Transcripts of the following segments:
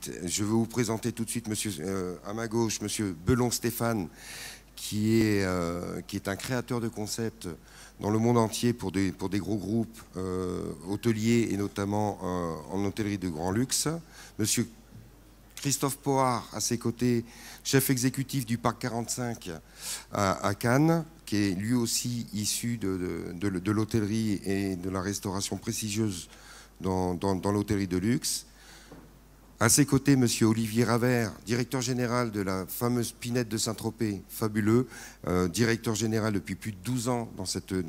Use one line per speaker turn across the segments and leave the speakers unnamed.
suite. Je vais vous présenter tout de suite à ma gauche, monsieur Belon Stéphane, qui est un créateur de concepts dans le monde entier pour des gros groupes hôteliers et notamment en hôtellerie de grand luxe. Monsieur Christophe Pohard, à ses côtés, chef exécutif du Parc 45 à Cannes, qui est lui aussi issu de l'hôtellerie et de la restauration prestigieuse dans l'hôtellerie de luxe. À ses côtés, monsieur Olivier Ravert, directeur général de la fameuse Pinette de Saint-Tropez, fabuleux, directeur général depuis plus de 12 ans dans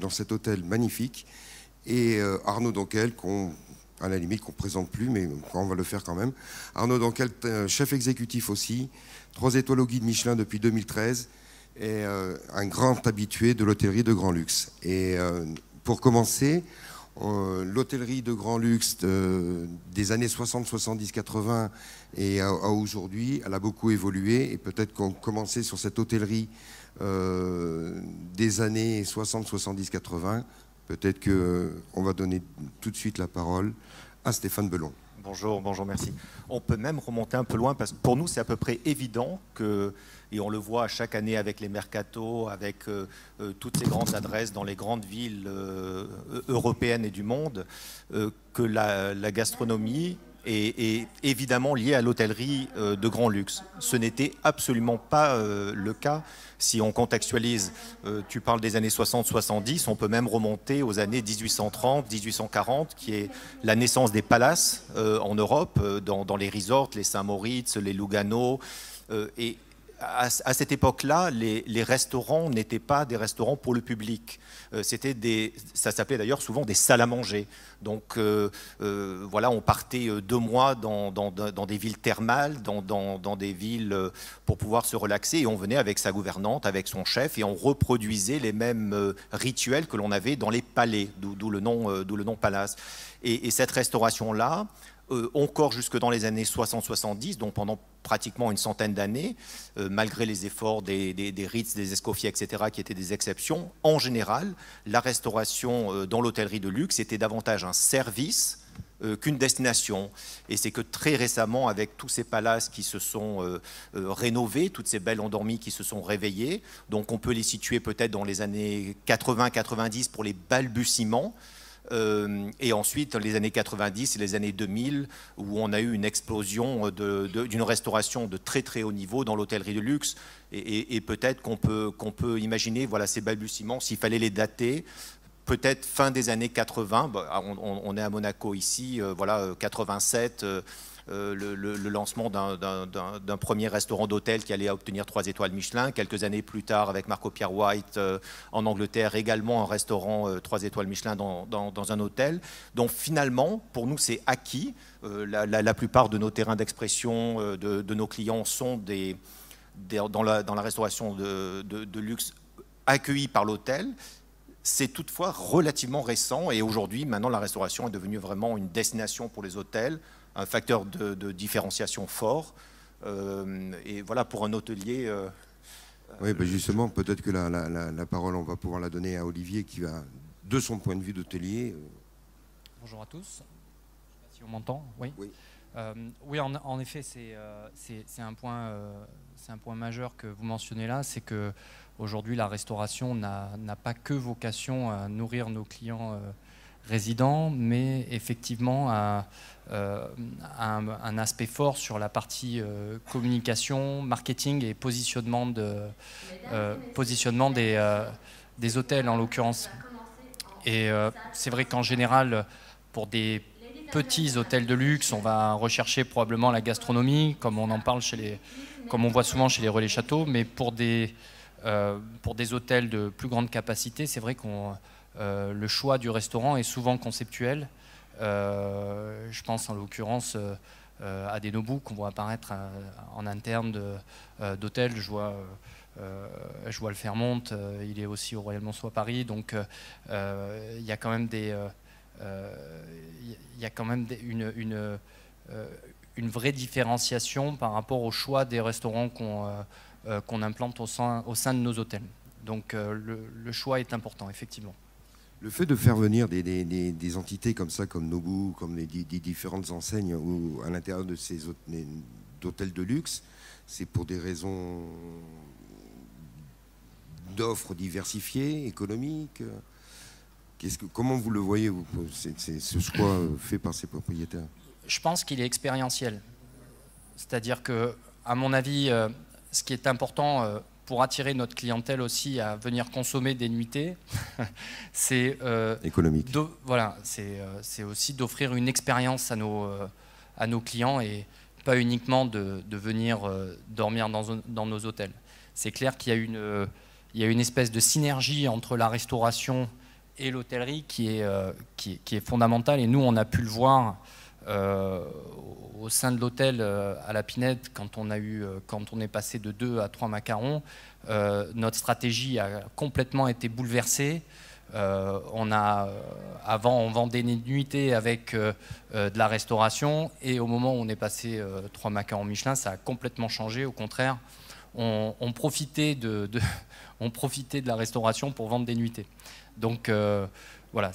cet hôtel magnifique. Et Arnaud Donquel, à la limite qu'on ne présente plus, mais on va le faire quand même. Arnaud Donquel, chef exécutif aussi, 3 étoiles au guide Michelin depuis 2013, et un grand habitué de l'hôtellerie de grand luxe. Et pour commencer, l'hôtellerie de grand luxe des années 60, 70, 80 et à aujourd'hui, elle a beaucoup évolué, et peut-être qu'on commençait sur cette hôtellerie des années 60, 70, 80. Peut-être qu'on va donner tout de suite la parole à Stéphane Belon.
Bonjour, merci. On peut même remonter un peu loin parce que pour nous, c'est à peu près évident que, et on le voit chaque année avec les mercatos, avec toutes ces grandes adresses dans les grandes villes européennes et du monde, que la gastronomie est évidemment liée à l'hôtellerie de grand luxe. Ce n'était absolument pas le cas. Si on contextualise, tu parles des années 60-70, on peut même remonter aux années 1830-1840, qui est la naissance des palaces en Europe, dans les resorts, les Saint-Moritz, les Lugano. Et à cette époque-là, les restaurants n'étaient pas des restaurants pour le public. Ça s'appelait d'ailleurs souvent des salles à manger. Donc voilà, on partait 2 mois dans des villes thermales, dans des villes pour pouvoir se relaxer, et on venait avec sa gouvernante, avec son chef, et on reproduisait les mêmes rituels que l'on avait dans les palais, d'où le nom palace. Et cette restauration-là, encore jusque dans les années 60-70, donc pendant pratiquement une centaine d'années, malgré les efforts des Ritz, des Escoffier, etc., qui étaient des exceptions, en général, la restauration dans l'hôtellerie de luxe était davantage un service qu'une destination. Et c'est que très récemment, avec tous ces palaces qui se sont rénovés, toutes ces belles endormies qui se sont réveillées, donc on peut les situer peut-être dans les années 80-90 pour les balbutiements, et ensuite les années 90 et les années 2000 où on a eu une explosion d'une restauration de très très haut niveau dans l'hôtellerie de luxe, et peut-être qu'on peut imaginer, voilà, ces balbutiements, s'il fallait les dater, peut-être fin des années 80, on est à Monaco ici, voilà, 87, le lancement d'un premier restaurant d'hôtel qui allait obtenir 3 étoiles Michelin. Quelques années plus tard, avec Marco Pierre White en Angleterre, également un restaurant 3 étoiles Michelin dans un hôtel. Donc finalement, pour nous, c'est acquis. La plupart de nos terrains d'expression, de nos clients sont dans la restauration de luxe accueillis par l'hôtel. C'est toutefois relativement récent, et aujourd'hui, maintenant, la restauration est devenue vraiment une destination pour les hôtels, un facteur de différenciation fort. Et voilà, pour un hôtelier...
Oui, ben justement, peut-être que la parole, on va pouvoir la donner à Olivier, qui va, de son point de vue d'hôtelier...
Bonjour à tous. Je ne sais pas si on m'entend. Oui.
Oui.
Oui, en effet, c'est un point majeur que vous mentionnez là, c'est que aujourd'hui, la restauration n'a pas que vocation à nourrir nos clients résidents, mais effectivement à un aspect fort sur la partie communication, marketing et positionnement des hôtels en l'occurrence. Et c'est vrai qu'en général, pour des petits hôtels de luxe, on va rechercher probablement la gastronomie, comme on en parle comme on voit souvent chez les Relais Châteaux, mais pour des hôtels de plus grande capacité, c'est vrai qu'on le choix du restaurant est souvent conceptuel. Je pense en l'occurrence à des Nobu qu'on voit apparaître en interne d'hôtels. Je vois le Fairmont, il est aussi au Royal Monceau à Paris. Donc il y a quand même une vraie différenciation par rapport au choix des restaurants qu'on implante au sein de nos hôtels. Donc le choix est important, effectivement.
Le fait de faire venir des entités comme ça, comme Nobu, comme des différentes enseignes à l'intérieur de ces hôtels de luxe, c'est pour des raisons d'offres diversifiées, économiques. Comment vous le voyez, vous, ce choix fait par ces propriétaires?
Je pense qu'il est expérientiel. C'est-à-dire que, à mon avis, ce qui est important pour attirer notre clientèle aussi à venir consommer des nuitées, c'est
économique.
Voilà, c'est aussi d'offrir une expérience à nos clients et pas uniquement de venir dormir dans nos hôtels. C'est clair qu'il y a une espèce de synergie entre la restauration et l'hôtellerie qui est fondamentale. Et nous, on a pu le voir au sein de l'hôtel à la Pinède, quand on est passé de 2 à 3 macarons, notre stratégie a complètement été bouleversée. Avant, on vendait des nuitées avec de la restauration, et au moment où on est passé 3 macarons Michelin, ça a complètement changé. Au contraire, on profitait de la restauration pour vendre des nuitées. Donc voilà,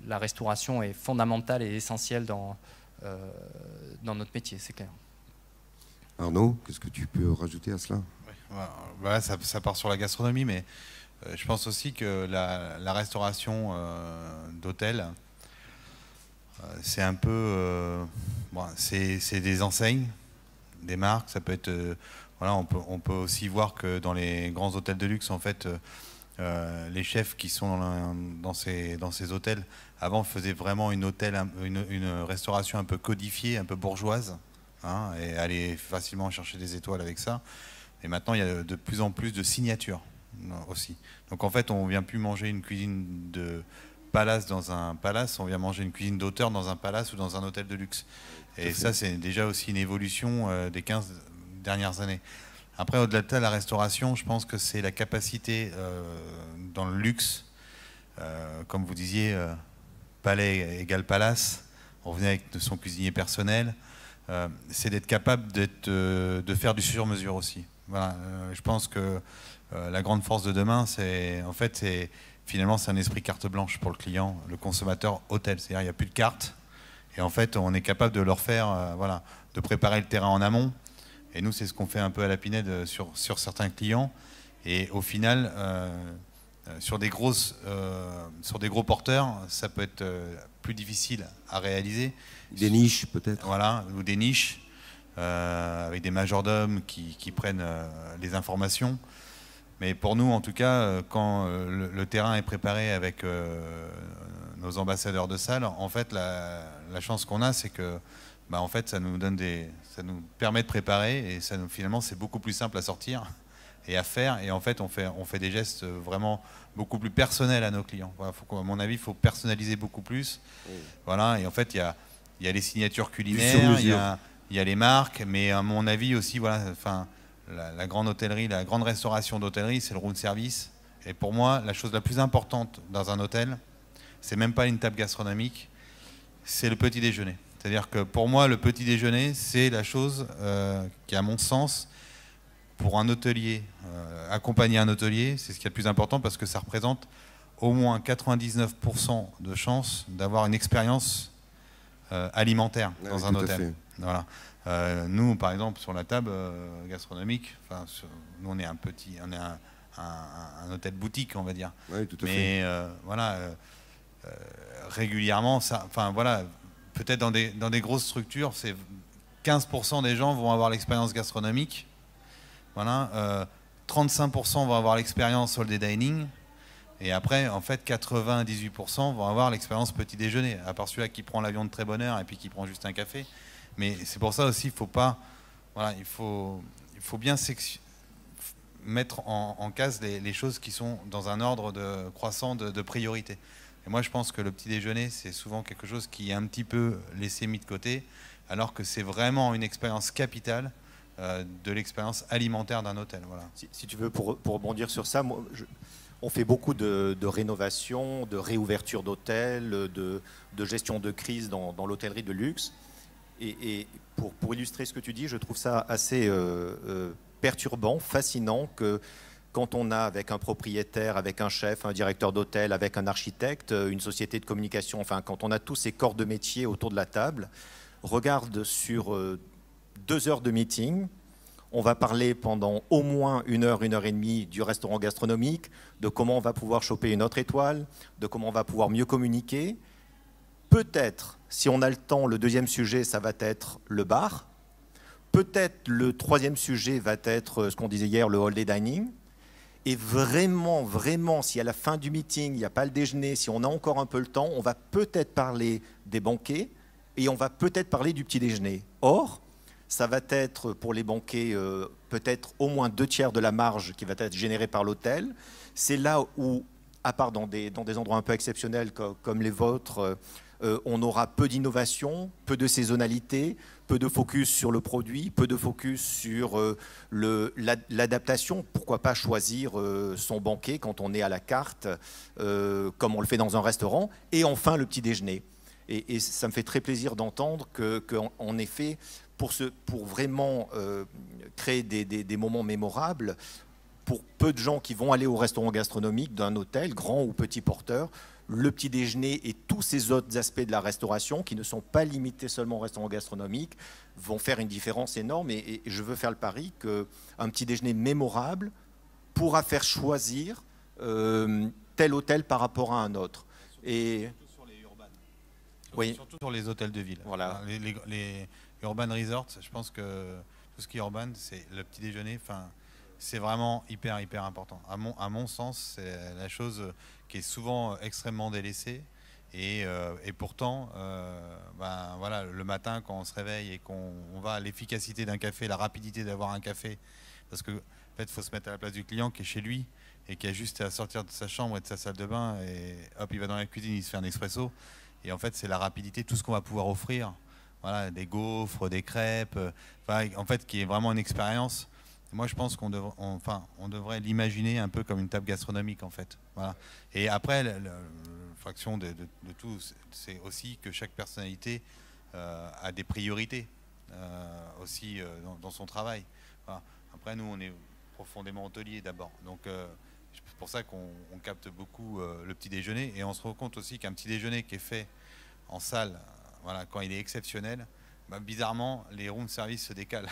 la restauration est fondamentale et essentielle dans notre métier, c'est clair.
Arnaud, qu'est-ce que tu peux rajouter à cela?
Ouais, ça part sur la gastronomie, mais je pense aussi que la restauration d'hôtel, c'est un peu... c'est des enseignes, des marques, ça peut être... voilà, on peut aussi voir que dans les grands hôtels de luxe, en fait... les chefs qui sont dans ces hôtels, avant faisaient vraiment une restauration un peu codifiée, un peu bourgeoise, hein, et allaient facilement chercher des étoiles avec ça. Et maintenant, il y a de plus en plus de signatures aussi. Donc en fait, on ne vient plus manger une cuisine de palace dans un palace, on vient manger une cuisine d'auteur dans un palace ou dans un hôtel de luxe. Et ça, c'est déjà aussi une évolution des 15 dernières années. Après, au-delà de ça, la restauration, je pense que c'est la capacité dans le luxe, comme vous disiez, palais égale palace, on venait avec son cuisinier personnel, c'est d'être capable de faire du sur-mesure aussi. Voilà, je pense que la grande force de demain, finalement, c'est un esprit carte blanche pour le client, le consommateur hôtel. C'est-à-dire il n'y a plus de carte, et en fait, on est capable de leur faire, voilà, de préparer le terrain en amont. Et nous, c'est ce qu'on fait un peu à la Pinède sur certains clients. Et au final, sur des gros porteurs, ça peut être plus difficile à réaliser.
Des niches, peut-être.
Voilà, ou des niches, avec des majordomes qui prennent les informations. Mais pour nous, en tout cas, quand le terrain est préparé avec nos ambassadeurs de salle, en fait, la chance qu'on a, c'est que en fait, ça nous permet de préparer, et finalement, c'est beaucoup plus simple à sortir et à faire. Et en fait, on fait des gestes vraiment beaucoup plus personnels à nos clients. Voilà, à mon avis, il faut personnaliser beaucoup plus. Oui. Voilà, et en fait, il y a les signatures culinaires, il y a les marques, mais à mon avis aussi, voilà, enfin, la grande hôtellerie, la grande restauration d'hôtellerie, c'est le room service. Et pour moi, la chose la plus importante dans un hôtel, c'est même pas une table gastronomique, c'est le petit déjeuner. C'est-à-dire que pour moi, le petit déjeuner, c'est la chose qui, à mon sens, pour un hôtelier, accompagner un hôtelier, c'est ce qui est le plus important, parce que ça représente au moins 99% de chances d'avoir une expérience alimentaire dans un hôtel. Voilà. Nous, par exemple, sur la table gastronomique, nous on est un hôtel boutique, on va dire.
Oui, tout à
fait. Mais voilà, régulièrement, voilà. Peut-être dans des grosses structures, c'est 15% des gens vont avoir l'expérience gastronomique. Voilà, 35% vont avoir l'expérience all day dining. Et après, en fait, 98% vont avoir l'expérience petit déjeuner, à part celui-là qui prend l'avion de très bonne heure et puis qui prend juste un café. Mais c'est pour ça aussi, il faut bien mettre en case les choses qui sont dans un ordre croissant de priorité. Et moi, je pense que le petit déjeuner, c'est souvent quelque chose qui est un petit peu mis de côté, alors que c'est vraiment une expérience capitale de l'expérience alimentaire d'un hôtel. Voilà.
Si tu veux, pour rebondir sur ça, on fait beaucoup de rénovation, de réouverture d'hôtels, de gestion de crise dans l'hôtellerie de luxe. Et pour illustrer ce que tu dis, je trouve ça assez perturbant, fascinant que quand on a avec un propriétaire, avec un chef, un directeur d'hôtel, avec un architecte, une société de communication, enfin quand on a tous ces corps de métier autour de la table, regarde sur 2 heures de meeting, on va parler pendant au moins 1 heure et demie du restaurant gastronomique, de comment on va pouvoir choper une autre étoile, de comment on va pouvoir mieux communiquer. Peut-être, si on a le temps, le deuxième sujet, ça va être le bar. Peut-être le troisième sujet va être ce qu'on disait hier, le all-day dining. Et vraiment, si à la fin du meeting, il n'y a pas le déjeuner, si on a encore un peu le temps, on va peut-être parler des banquets et on va peut-être parler du petit déjeuner. Or, ça va être pour les banquets peut-être au moins 2/3 de la marge qui va être générée par l'hôtel. C'est là où, à part dans des endroits un peu exceptionnels comme les vôtres, on aura peu d'innovation, peu de saisonnalité, peu de focus sur le produit, peu de focus sur l'adaptation. Pourquoi pas choisir son banquet quand on est à la carte, comme on le fait dans un restaurant. Et enfin, le petit déjeuner. Et ça me fait très plaisir d'entendre qu'en effet, pour vraiment créer des moments mémorables, pour peu de gens qui vont aller au restaurant gastronomique d'un hôtel, grand ou petit porteur, le petit déjeuner et tous ces autres aspects de la restauration qui ne sont pas limités seulement au restaurant gastronomique vont faire une différence énorme. Et je veux faire le pari qu'un petit déjeuner mémorable pourra faire choisir tel hôtel par rapport à un autre. Et
surtout sur les urbains.
Oui.
Surtout sur les hôtels de ville.
Voilà.
Les urban resorts, je pense que tout ce qui est urbain, c'est le petit déjeuner. Enfin, c'est vraiment hyper important. À mon sens, c'est la chose qui est souvent extrêmement délaissée. Et pourtant, ben, voilà, le matin, quand on se réveille et qu'on va à l'efficacité d'un café, la rapidité d'avoir un café, parce que en fait, il faut se mettre à la place du client qui est chez lui et qui a juste à sortir de sa chambre et de sa salle de bain et hop, il va dans la cuisine, il se fait un espresso. Et en fait, c'est la rapidité, tout ce qu'on va pouvoir offrir. Voilà, des gaufres, des crêpes, enfin, en fait, qui est vraiment une expérience. Moi, je pense qu'on devrait l'imaginer un peu comme une table gastronomique, en fait. Voilà. Et après, la fraction de tout, c'est aussi que chaque personnalité a des priorités aussi dans son travail. Voilà. Après, nous, on est profondément hôtelier d'abord. Donc, c'est pour ça qu'on capte beaucoup le petit déjeuner. Et on se rend compte aussi qu'un petit déjeuner qui est fait en salle, voilà, quand il est exceptionnel, bah, bizarrement, les room service se décalent.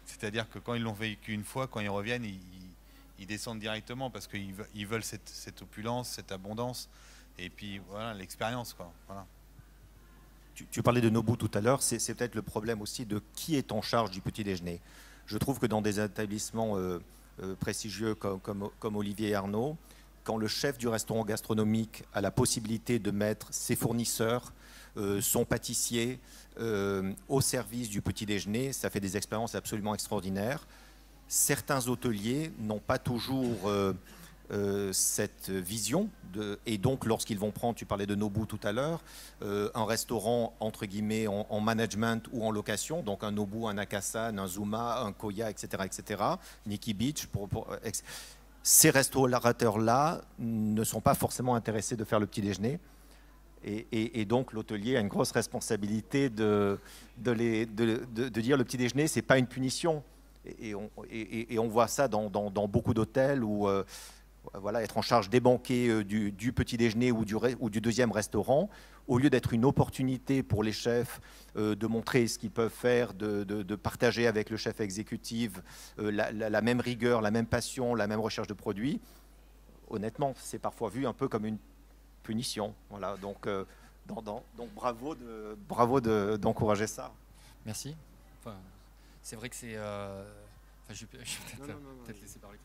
C'est-à-dire que quand ils l'ont vécu une fois, quand ils reviennent, ils descendent directement parce qu'ils veulent cette opulence, cette abondance. Et puis, voilà, l'expérience, quoi. Voilà.
Tu parlais de Nobu tout à l'heure, c'est peut-être le problème aussi de qui est en charge du petit déjeuner. Je trouve que dans des établissements prestigieux comme Olivier et Arnaud, quand le chef du restaurant gastronomique a la possibilité de mettre ses fournisseurs, son pâtissier au service du petit déjeuner, ça fait des expériences absolument extraordinaires. Certains hôteliers n'ont pas toujours cette vision et donc lorsqu'ils vont prendre, tu parlais de Nobu tout à l'heure, un restaurant entre guillemets en management ou en location, donc un Nobu, un Akasan, un Zuma, un Koya, etc., Nikki Beach, ces restaurateurs-là ne sont pas forcément intéressés de faire le petit déjeuner. Et donc l'hôtelier a une grosse responsabilité de dire le petit déjeuner, c'est pas une punition. Et on voit ça dans beaucoup d'hôtels où voilà, être en charge des banquets du petit déjeuner ou du deuxième restaurant, au lieu d'être une opportunité pour les chefs de montrer ce qu'ils peuvent faire, de partager avec le chef exécutif la même rigueur, la même passion, la même recherche de produits, honnêtement, c'est parfois vu un peu comme une punition. Voilà, donc bravo d'encourager ça.
Merci. Enfin, c'est vrai que c'est... je vais peut-être laisser parler.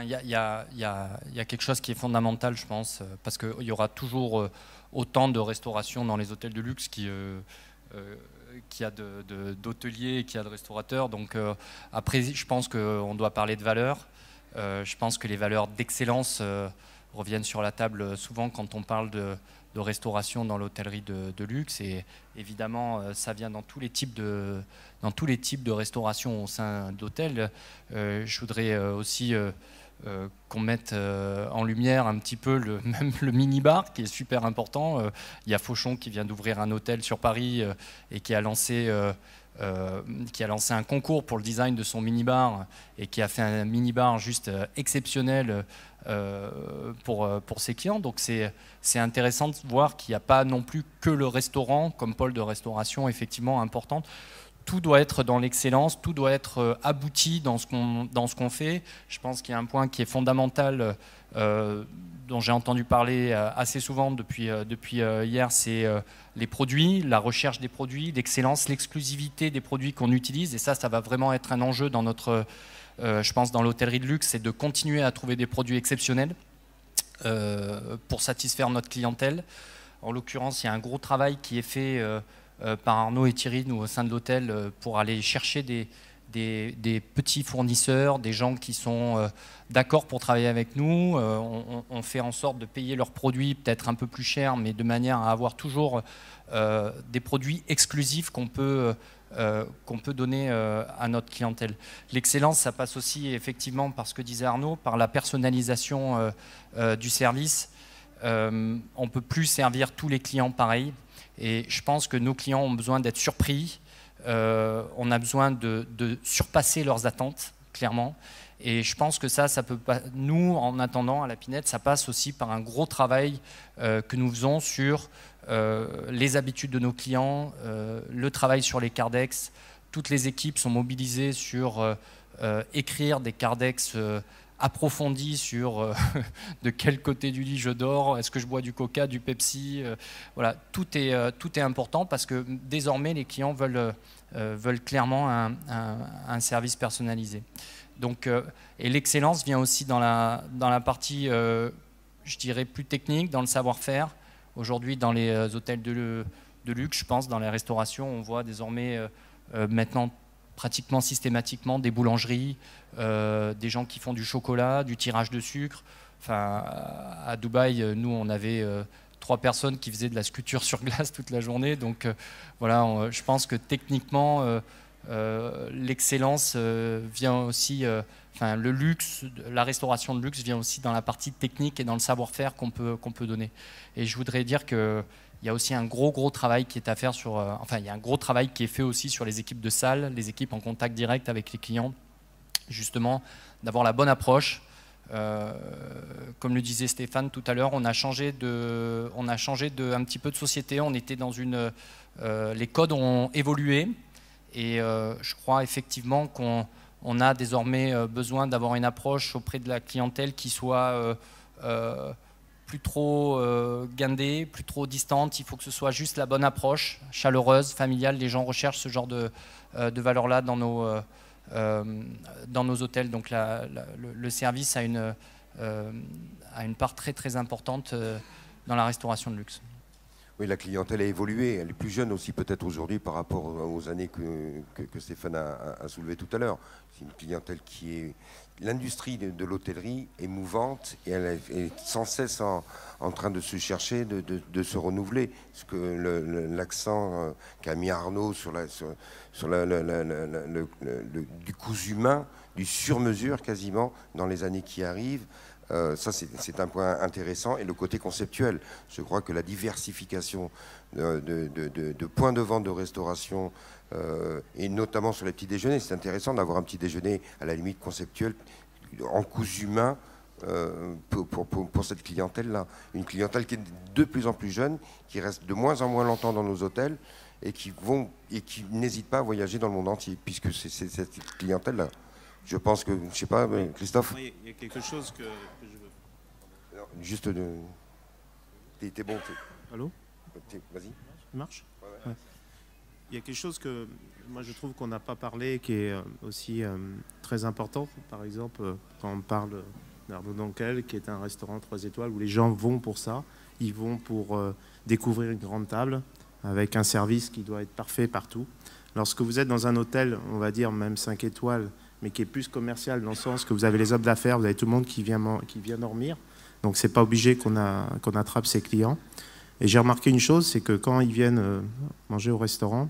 Il y a quelque chose qui est fondamental, je pense, parce qu'il y aura toujours autant de restauration dans les hôtels de luxe qu'il y a d'hôteliers, qu'il y a de restaurateurs. Donc après, je pense qu'on doit parler de valeurs. Je pense que les valeurs d'excellence reviennent sur la table souvent quand on parle de restauration dans l'hôtellerie de luxe. Et évidemment, ça vient dans tous les types de restauration au sein d'hôtels. Je voudrais aussi qu'on mette en lumière un petit peu même le mini-bar qui est super important. Il y a Fauchon qui vient d'ouvrir un hôtel sur Paris et qui a lancé qui a lancé un concours pour le design de son minibar et qui a fait un minibar juste exceptionnel pour ses clients. Donc c'est intéressant de voir qu'il n'y a pas non plus que le restaurant comme pôle de restauration effectivement importante. Tout doit être dans l'excellence, tout doit être abouti dans ce qu'on fait. Je pense qu'il y a un point qui est fondamental dont j'ai entendu parler assez souvent depuis hier, c'est les produits, la recherche des produits, l'excellence, l'exclusivité des produits qu'on utilise. Et ça va vraiment être un enjeu dans notre, je pense, dans l'hôtellerie de luxe, c'est de continuer à trouver des produits exceptionnels pour satisfaire notre clientèle. En l'occurrence, il y a un gros travail qui est fait par Arnaud et Thierry, nous, au sein de l'hôtel, pour aller chercher des petits fournisseurs, des gens qui sont d'accord pour travailler avec nous. On fait en sorte de payer leurs produits peut-être un peu plus cher, mais de manière à avoir toujours des produits exclusifs qu'on peut donner à notre clientèle. L'excellence, ça passe aussi effectivement par ce que disait Arnaud, par la personnalisation du service. On ne peut plus servir tous les clients pareil. Et je pense que nos clients ont besoin d'être surpris. On a besoin de surpasser leurs attentes, clairement. Et je pense que ça peut pas. Nous, en attendant, à la Pinette, ça passe aussi par un gros travail que nous faisons sur les habitudes de nos clients, le travail sur les cardex. Toutes les équipes sont mobilisées sur écrire des cardex approfondis sur de quel côté du lit je dors, est-ce que je bois du coca, du Pepsi, voilà, tout est important parce que désormais les clients veulent clairement un service personnalisé. Donc, et l'excellence vient aussi dans la partie, je dirais, plus technique, dans le savoir-faire. Aujourd'hui, dans les hôtels de luxe, je pense, dans les restaurations, on voit désormais maintenant pratiquement systématiquement des boulangeries, des gens qui font du chocolat, du tirage de sucre. Enfin, à Dubaï, nous, on avait 3 personnes qui faisaient de la sculpture sur glace toute la journée. Donc voilà, je pense que techniquement, l'excellence vient aussi, enfin le luxe, la restauration de luxe vient aussi dans la partie technique et dans le savoir-faire qu'on peut donner. Et je voudrais dire que il y a aussi un gros travail qui est à faire sur, enfin il y a un gros travail qui est fait aussi sur les équipes de salle, les équipes en contact direct avec les clients, justement d'avoir la bonne approche. Comme le disait Stéphane tout à l'heure, on a changé un petit peu de société. On était dans les codes ont évolué et je crois effectivement qu'on a désormais besoin d'avoir une approche auprès de la clientèle qui soit plus trop guindée, plus trop distante. Il faut que ce soit juste la bonne approche, chaleureuse, familiale. Les gens recherchent ce genre de valeurs-là dans nos hôtels. Donc le service a une part très importante dans la restauration de luxe.
Oui, la clientèle a évolué. Elle est plus jeune aussi peut-être aujourd'hui par rapport aux années que Stéphane a soulevé tout à l'heure. C'est une clientèle qui est... L'industrie de l'hôtellerie est mouvante et elle est sans cesse en train de se chercher, de se renouveler. Parce que l'accent qu'a mis Arnaud sur du cousu humain, du sur-mesure quasiment dans les années qui arrivent, ça c'est un point intéressant. Et le côté conceptuel, je crois que la diversification de points de vente de restauration et notamment sur les petits déjeuners, c'est intéressant d'avoir un petit déjeuner à la limite conceptuel en cousu humain pour cette clientèle-là. Une clientèle qui est de plus en plus jeune, qui reste de moins en moins longtemps dans nos hôtels et qui n'hésite pas à voyager dans le monde entier, puisque c'est cette clientèle-là. Je pense que, je sais pas, Christophe.
Il y a quelque chose que je veux.
Non, juste t'es bon.
Allô?
Vas-y.
Ça marche? Ouais. Il y a quelque chose que moi je trouve qu'on n'a pas parlé, qui est aussi très important. Par exemple, quand on parle d'Arnaud Donkel, qui est un restaurant 3 étoiles, où les gens vont pour ça. Ils vont pour découvrir une grande table, avec un service qui doit être parfait partout. Lorsque vous êtes dans un hôtel, on va dire même 5 étoiles, mais qui est plus commercial dans le sens que vous avez les hommes d'affaires, vous avez tout le monde qui vient dormir. Donc c'est pas obligé qu'on attrape ses clients. Et j'ai remarqué une chose, c'est que quand ils viennent manger au restaurant,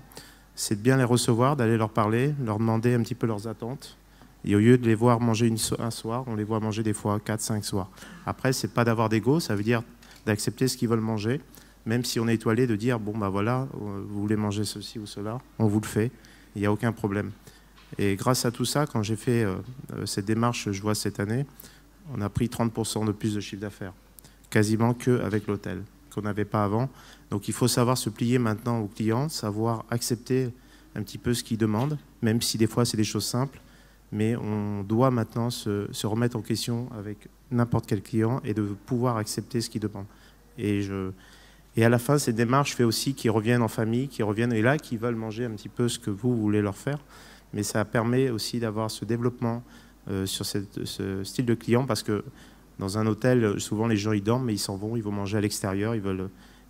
c'est de bien les recevoir, d'aller leur parler, leur demander un petit peu leurs attentes. Et au lieu de les voir manger un soir, on les voit manger des fois 4-5 soirs. Après, c'est pas d'avoir d'ego, ça veut dire d'accepter ce qu'ils veulent manger, même si on est étoilé, de dire, bon bah voilà, vous voulez manger ceci ou cela, on vous le fait. il n'y a aucun problème. Et grâce à tout ça, quand j'ai fait cette démarche, je vois cette année, on a pris 30% de plus de chiffre d'affaires, quasiment qu'avec l'hôtel, qu'on n'avait pas avant. Donc il faut savoir se plier maintenant aux clients, savoir accepter un petit peu ce qu'ils demandent, même si des fois c'est des choses simples, mais on doit maintenant se remettre en question avec n'importe quel client et de pouvoir accepter ce qu'il demande. Et à la fin, ces démarches fait aussi qu'ils reviennent en famille, qu'ils reviennent et là, qu'ils veulent manger un petit peu ce que vous voulez leur faire. Mais ça permet aussi d'avoir ce développement sur ce style de client parce que dans un hôtel, souvent les gens ils dorment, mais ils s'en vont, ils vont manger à l'extérieur,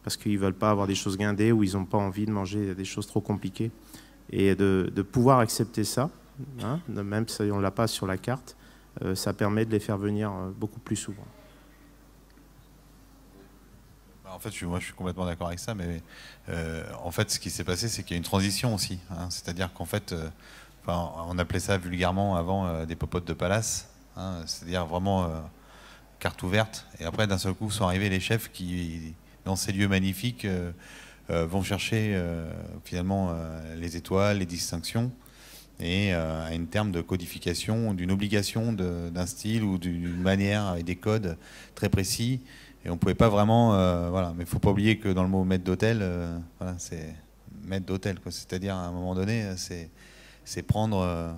parce qu'ils ne veulent pas avoir des choses guindées ou ils n'ont pas envie de manger des choses trop compliquées. Et de pouvoir accepter ça, hein, même si on ne l'a pas sur la carte, ça permet de les faire venir beaucoup plus souvent.
En fait, moi, je suis complètement d'accord avec ça, mais en fait, ce qui s'est passé, c'est qu'il y a une transition aussi. Hein, c'est-à-dire qu'en fait, on appelait ça vulgairement avant des popotes de palace, hein, c'est-à-dire vraiment carte ouverte. Et après, d'un seul coup, sont arrivés les chefs qui, dans ces lieux magnifiques, vont chercher finalement les étoiles, les distinctions, et à une terme de codification, d'une obligation d'un style ou d'une manière avec des codes très précis. Et on ne pouvait pas vraiment, voilà. Mais il ne faut pas oublier que dans le mot maître d'hôtel, voilà, c'est maître d'hôtel, quoi. C'est-à-dire à un moment donné, c'est prendre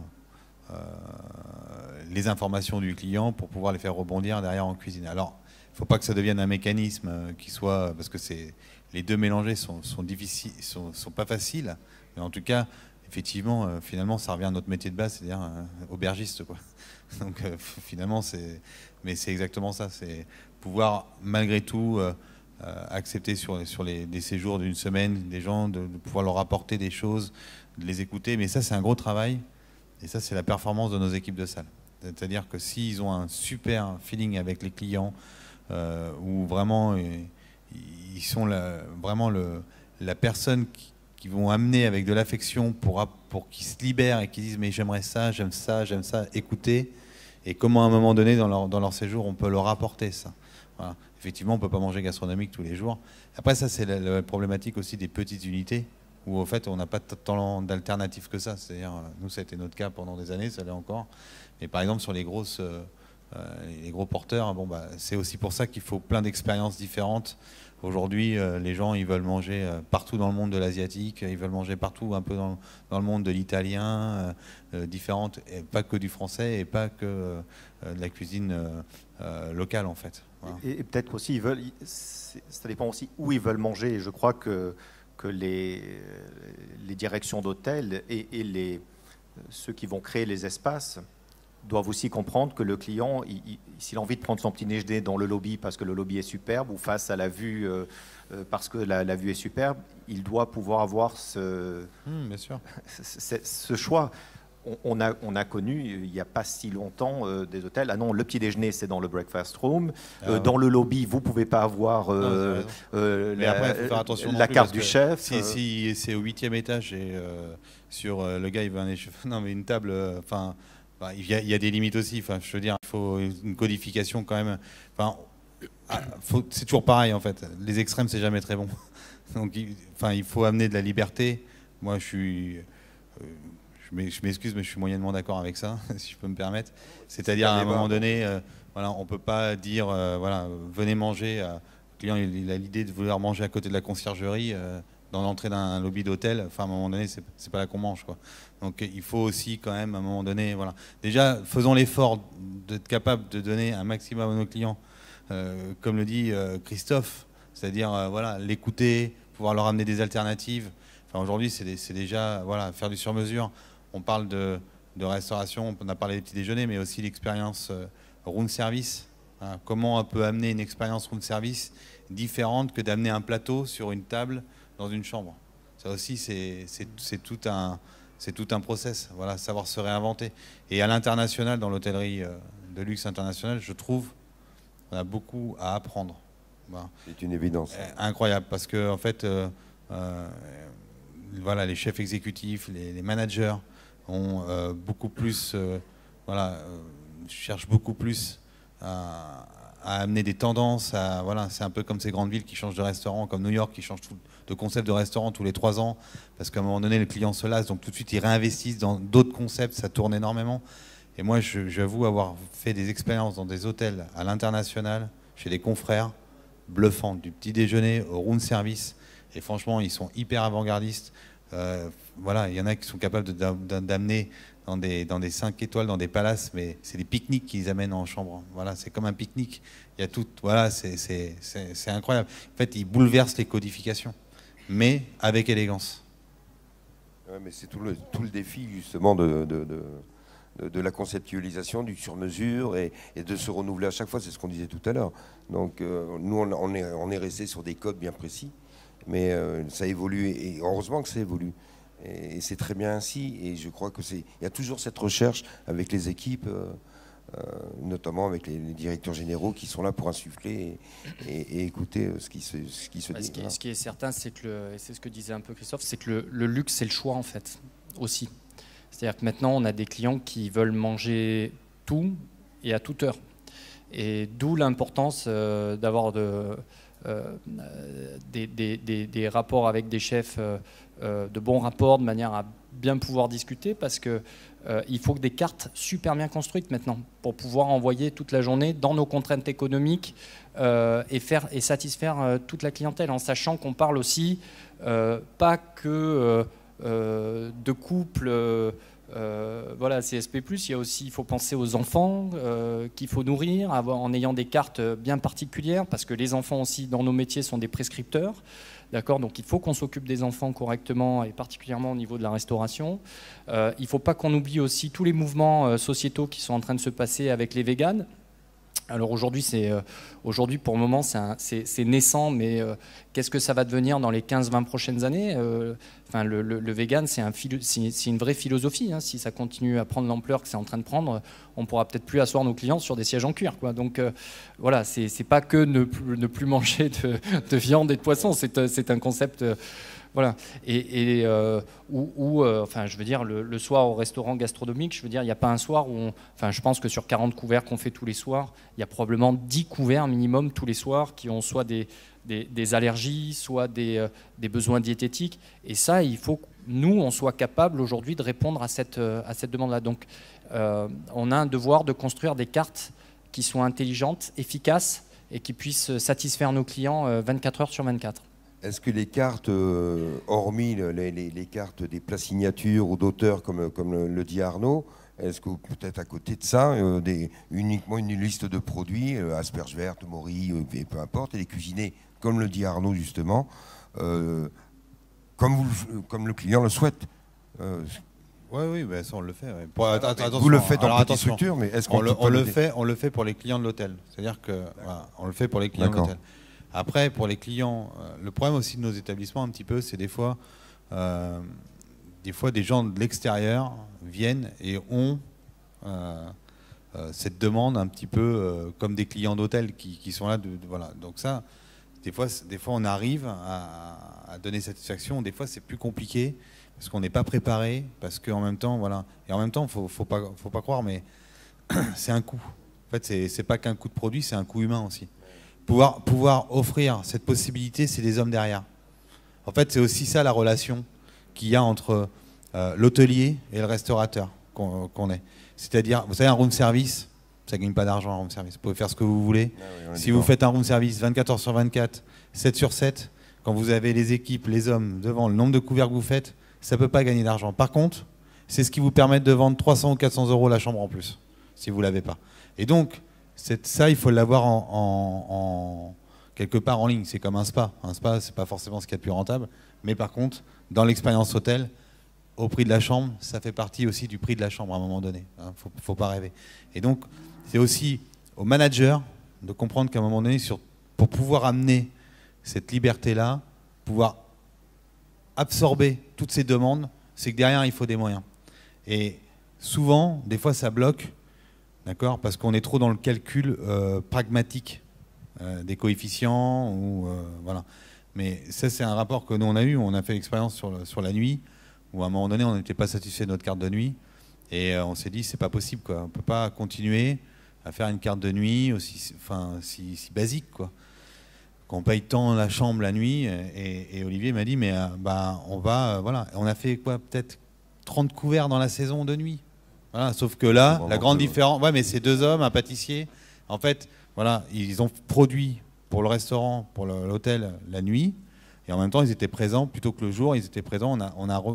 les informations du client pour pouvoir les faire rebondir derrière en cuisine. Alors, il ne faut pas que ça devienne un mécanisme qui soit, parce que les deux mélangés sont difficiles, sont pas faciles. Mais en tout cas, effectivement, finalement, ça revient à notre métier de base, c'est-à-dire aubergiste, quoi. Donc finalement, mais c'est exactement ça, c'est pouvoir malgré tout accepter sur des séjours d'une semaine des gens, de pouvoir leur apporter des choses, de les écouter. Mais ça, c'est un gros travail, et ça, c'est la performance de nos équipes de salle. C'est-à-dire que s'ils ont un super feeling avec les clients, où vraiment ils sont vraiment la personne qui vont amener avec de l'affection pour qu'ils se libèrent et qu'ils disent mais j'aimerais ça, j'aime ça, écouter, et comment à un moment donné dans leur séjour on peut leur apporter ça. Voilà. Effectivement, on ne peut pas manger gastronomique tous les jours. Après, ça, c'est la problématique aussi des petites unités, où, en fait, on n'a pas tant d'alternatives que ça. C'est-à-dire, nous, ça a été notre cas pendant des années, ça l'est encore. Mais par exemple, sur les gros porteurs, bon, c'est aussi pour ça qu'il faut plein d'expériences différentes. Aujourd'hui, les gens, ils veulent manger partout dans le monde de l'asiatique, ils veulent manger partout un peu dans le monde de l'italien, différentes, et pas que du français et pas que de la cuisine locale, en fait. Voilà.
Et peut-être aussi, ça dépend aussi où ils veulent manger. Et je crois que les directions d'hôtel et ceux qui vont créer les espaces doivent aussi comprendre que le client, s'il a envie de prendre son petit déjeuner dans le lobby parce que le lobby est superbe ou face à la vue parce que la vue est superbe, il doit pouvoir avoir
bien sûr.
ce choix. On a connu, il n'y a pas si longtemps, des hôtels. Ah non, le petit déjeuner, c'est dans le breakfast room. Dans le lobby, vous ne pouvez pas avoir
mais après, faut faire attention
la carte du chef.
Si c'est au 8e étage et sur le gars, il veut un échauffeur. Non, mais une table, enfin, il y a des limites aussi. Enfin, je veux dire, il faut une codification quand même. Enfin, c'est toujours pareil, en fait. Les extrêmes, c'est jamais très bon. Donc, il faut amener de la liberté. Moi, je m'excuse, mais je suis moyennement d'accord avec ça, si je peux me permettre. C'est-à-dire, à un moment donné, voilà, on ne peut pas dire, voilà, venez manger. Le client, il a l'idée de vouloir manger à côté de la conciergerie, dans l'entrée d'un lobby d'hôtel. Enfin, à un moment donné, c'est pas là qu'on mange, quoi. Donc, il faut aussi, quand même, à un moment donné, voilà. Déjà, faisons l'effort d'être capable de donner un maximum à nos clients, comme le dit Christophe, c'est-à-dire, voilà, l'écouter, pouvoir leur amener des alternatives. Enfin, aujourd'hui, c'est déjà, voilà, faire du sur-mesure. On parle de restauration, on a parlé des petits déjeuners, mais aussi l'expérience room service. Hein, comment on peut amener une expérience room service différente que d'amener un plateau sur une table dans une chambre. Ça aussi, c'est tout un process. Voilà, savoir se réinventer. Et à l'international, dans l'hôtellerie de luxe internationale, je trouve qu'on a beaucoup à apprendre. Voilà.
C'est une évidence.
Incroyable, parce que en fait, voilà, les chefs exécutifs, les managers ont beaucoup plus, voilà, cherchent beaucoup plus à à amener des tendances. Voilà, c'est un peu comme ces grandes villes qui changent de restaurant, comme New York qui change de concept de restaurant tous les 3 ans, parce qu'à un moment donné, les clients se lassent, donc tout de suite, ils réinvestissent dans d'autres concepts, ça tourne énormément. Et moi, j'avoue avoir fait des expériences dans des hôtels à l'international, chez des confrères, bluffantes, du petit déjeuner au room service. Et franchement, ils sont hyper avant-gardistes. Voilà, il y en a qui sont capables d'amener dans des 5 étoiles, dans des palaces, mais c'est des pique-niques qu'ils amènent en chambre. Voilà, c'est comme un pique-nique. Il y a tout. Voilà, c'est incroyable. En fait, ils bouleversent les codifications, mais avec élégance.
Ouais, mais c'est tout le défi justement de la conceptualisation, du sur-mesure et de se renouveler à chaque fois. C'est ce qu'on disait tout à l'heure. Donc nous, on est resté sur des codes bien précis, mais ça évolue et heureusement que ça évolue. Et c'est très bien ainsi. Et je crois que il y a toujours cette recherche avec les équipes, notamment avec les directeurs généraux qui sont là pour insuffler et écouter ce qui se dit. Voilà.
Ce qui est certain, c'est que et c'est ce que disait un peu Christophe, c'est que le luxe, c'est le choix en fait aussi. C'est-à-dire que maintenant, on a des clients qui veulent manger tout et à toute heure. Et d'où l'importance d'avoir des rapports avec des chefs, de bons rapports, de manière à bien pouvoir discuter, parce que il faut que des cartes super bien construites maintenant pour pouvoir envoyer toute la journée dans nos contraintes économiques et satisfaire toute la clientèle, en sachant qu'on parle aussi pas que de couples. Voilà, CSP+, il faut penser aux enfants qu'il faut nourrir en ayant des cartes bien particulières, parce que les enfants aussi dans nos métiers sont des prescripteurs. D'accord, donc il faut qu'on s'occupe des enfants correctement, et particulièrement au niveau de la restauration. Il ne faut pas qu'on oublie aussi tous les mouvements sociétaux qui sont en train de se passer avec les véganes. Alors aujourd'hui, pour le moment, c'est naissant, mais qu'est-ce que ça va devenir dans les 15-20 prochaines années? Enfin, le vegan, c'est une vraie philosophie. Hein. Si ça continue à prendre l'ampleur que c'est en train de prendre, on ne pourra peut-être plus asseoir nos clients sur des sièges en cuir, quoi. Donc voilà, c'est pas que ne plus manger de viande et de poisson, c'est un concept... Voilà. Enfin, je veux dire, le soir au restaurant gastronomique, je veux dire, il n'y a pas un soir où enfin, je pense que sur 40 couverts qu'on fait tous les soirs, il y a probablement 10 couverts minimum tous les soirs qui ont soit des allergies, soit des besoins diététiques. Et ça, il faut que nous, on soit capable aujourd'hui de répondre à cette demande-là. Donc, on a un devoir de construire des cartes qui soient intelligentes, efficaces et qui puissent satisfaire nos clients 24 heures sur 24.
Est-ce que les cartes, hormis les cartes des plats signatures ou d'auteurs, comme le dit Arnaud, est-ce que peut-être à côté de ça, uniquement une liste de produits, asperges vertes, morilles, peu importe, et les cuisiner, comme le dit Arnaud justement, comme le client le souhaite
Oui, ben ça on le fait. Ouais.
Vous le faites dans petite structure, mais est-ce qu'on
on le fait pour les clients de l'hôtel. C'est-à-dire que voilà, on le fait pour les clients de l'hôtel. Après, pour les clients, le problème aussi de nos établissements, un petit peu, c'est des fois des gens de l'extérieur viennent et ont cette demande un petit peu comme des clients d'hôtel qui sont là. Voilà. Donc ça, des fois, on arrive à donner satisfaction. Des fois, c'est plus compliqué parce qu'on n'est pas préparé, parce qu'en même temps, voilà. Et en même temps, faut pas croire, mais c'est un coût. En fait, c'est pas qu'un coût de produit, c'est un coût humain aussi. Pouvoir offrir cette possibilité, c'est des hommes derrière. En fait, c'est aussi ça la relation qu'il y a entre l'hôtelier et le restaurateur qu'on est. C'est-à-dire, vous savez, un room service, ça ne gagne pas d'argent, un room service. Vous pouvez faire ce que vous voulez. Ah oui, si vous faites un room service 24 heures sur 24, 7 sur 7, quand vous avez les équipes, les hommes devant, le nombre de couverts que vous faites, ça ne peut pas gagner d'argent. Par contre, c'est ce qui vous permet de vendre 300 ou 400 euros la chambre en plus, si vous ne l'avez pas. Et donc, ça, il faut l'avoir quelque part en ligne. C'est comme un spa. Un spa, c'est pas forcément ce qu'il y a de plus rentable. Mais par contre, dans l'expérience hôtel, au prix de la chambre, ça fait partie aussi du prix de la chambre à un moment donné. Faut pas rêver. Et donc, c'est aussi au manager de comprendre qu'à un moment donné, pour pouvoir amener cette liberté-là, pouvoir absorber toutes ces demandes, c'est que derrière, il faut des moyens. Et souvent, des fois, ça bloque. D'accord, parce qu'on est trop dans le calcul pragmatique des coefficients. Voilà. Mais ça, c'est un rapport que nous, on a eu. On a fait l'expérience sur la nuit, où à un moment donné, on n'était pas satisfait de notre carte de nuit. Et on s'est dit, c'est pas possible, quoi. On ne peut pas continuer à faire une carte de nuit aussi, enfin, si basique, quoi. Qu'on paye tant la chambre la nuit, et Olivier m'a dit, mais bah, voilà, on a fait quoi, peut-être 30 couverts dans la saison de nuit. Voilà, sauf que là, la grande différence, ouais, mais c'est 2 hommes, un pâtissier. En fait, voilà, ils ont produit pour le restaurant, pour l'hôtel la nuit, et en même temps, ils étaient présents plutôt que le jour. Ils étaient présents.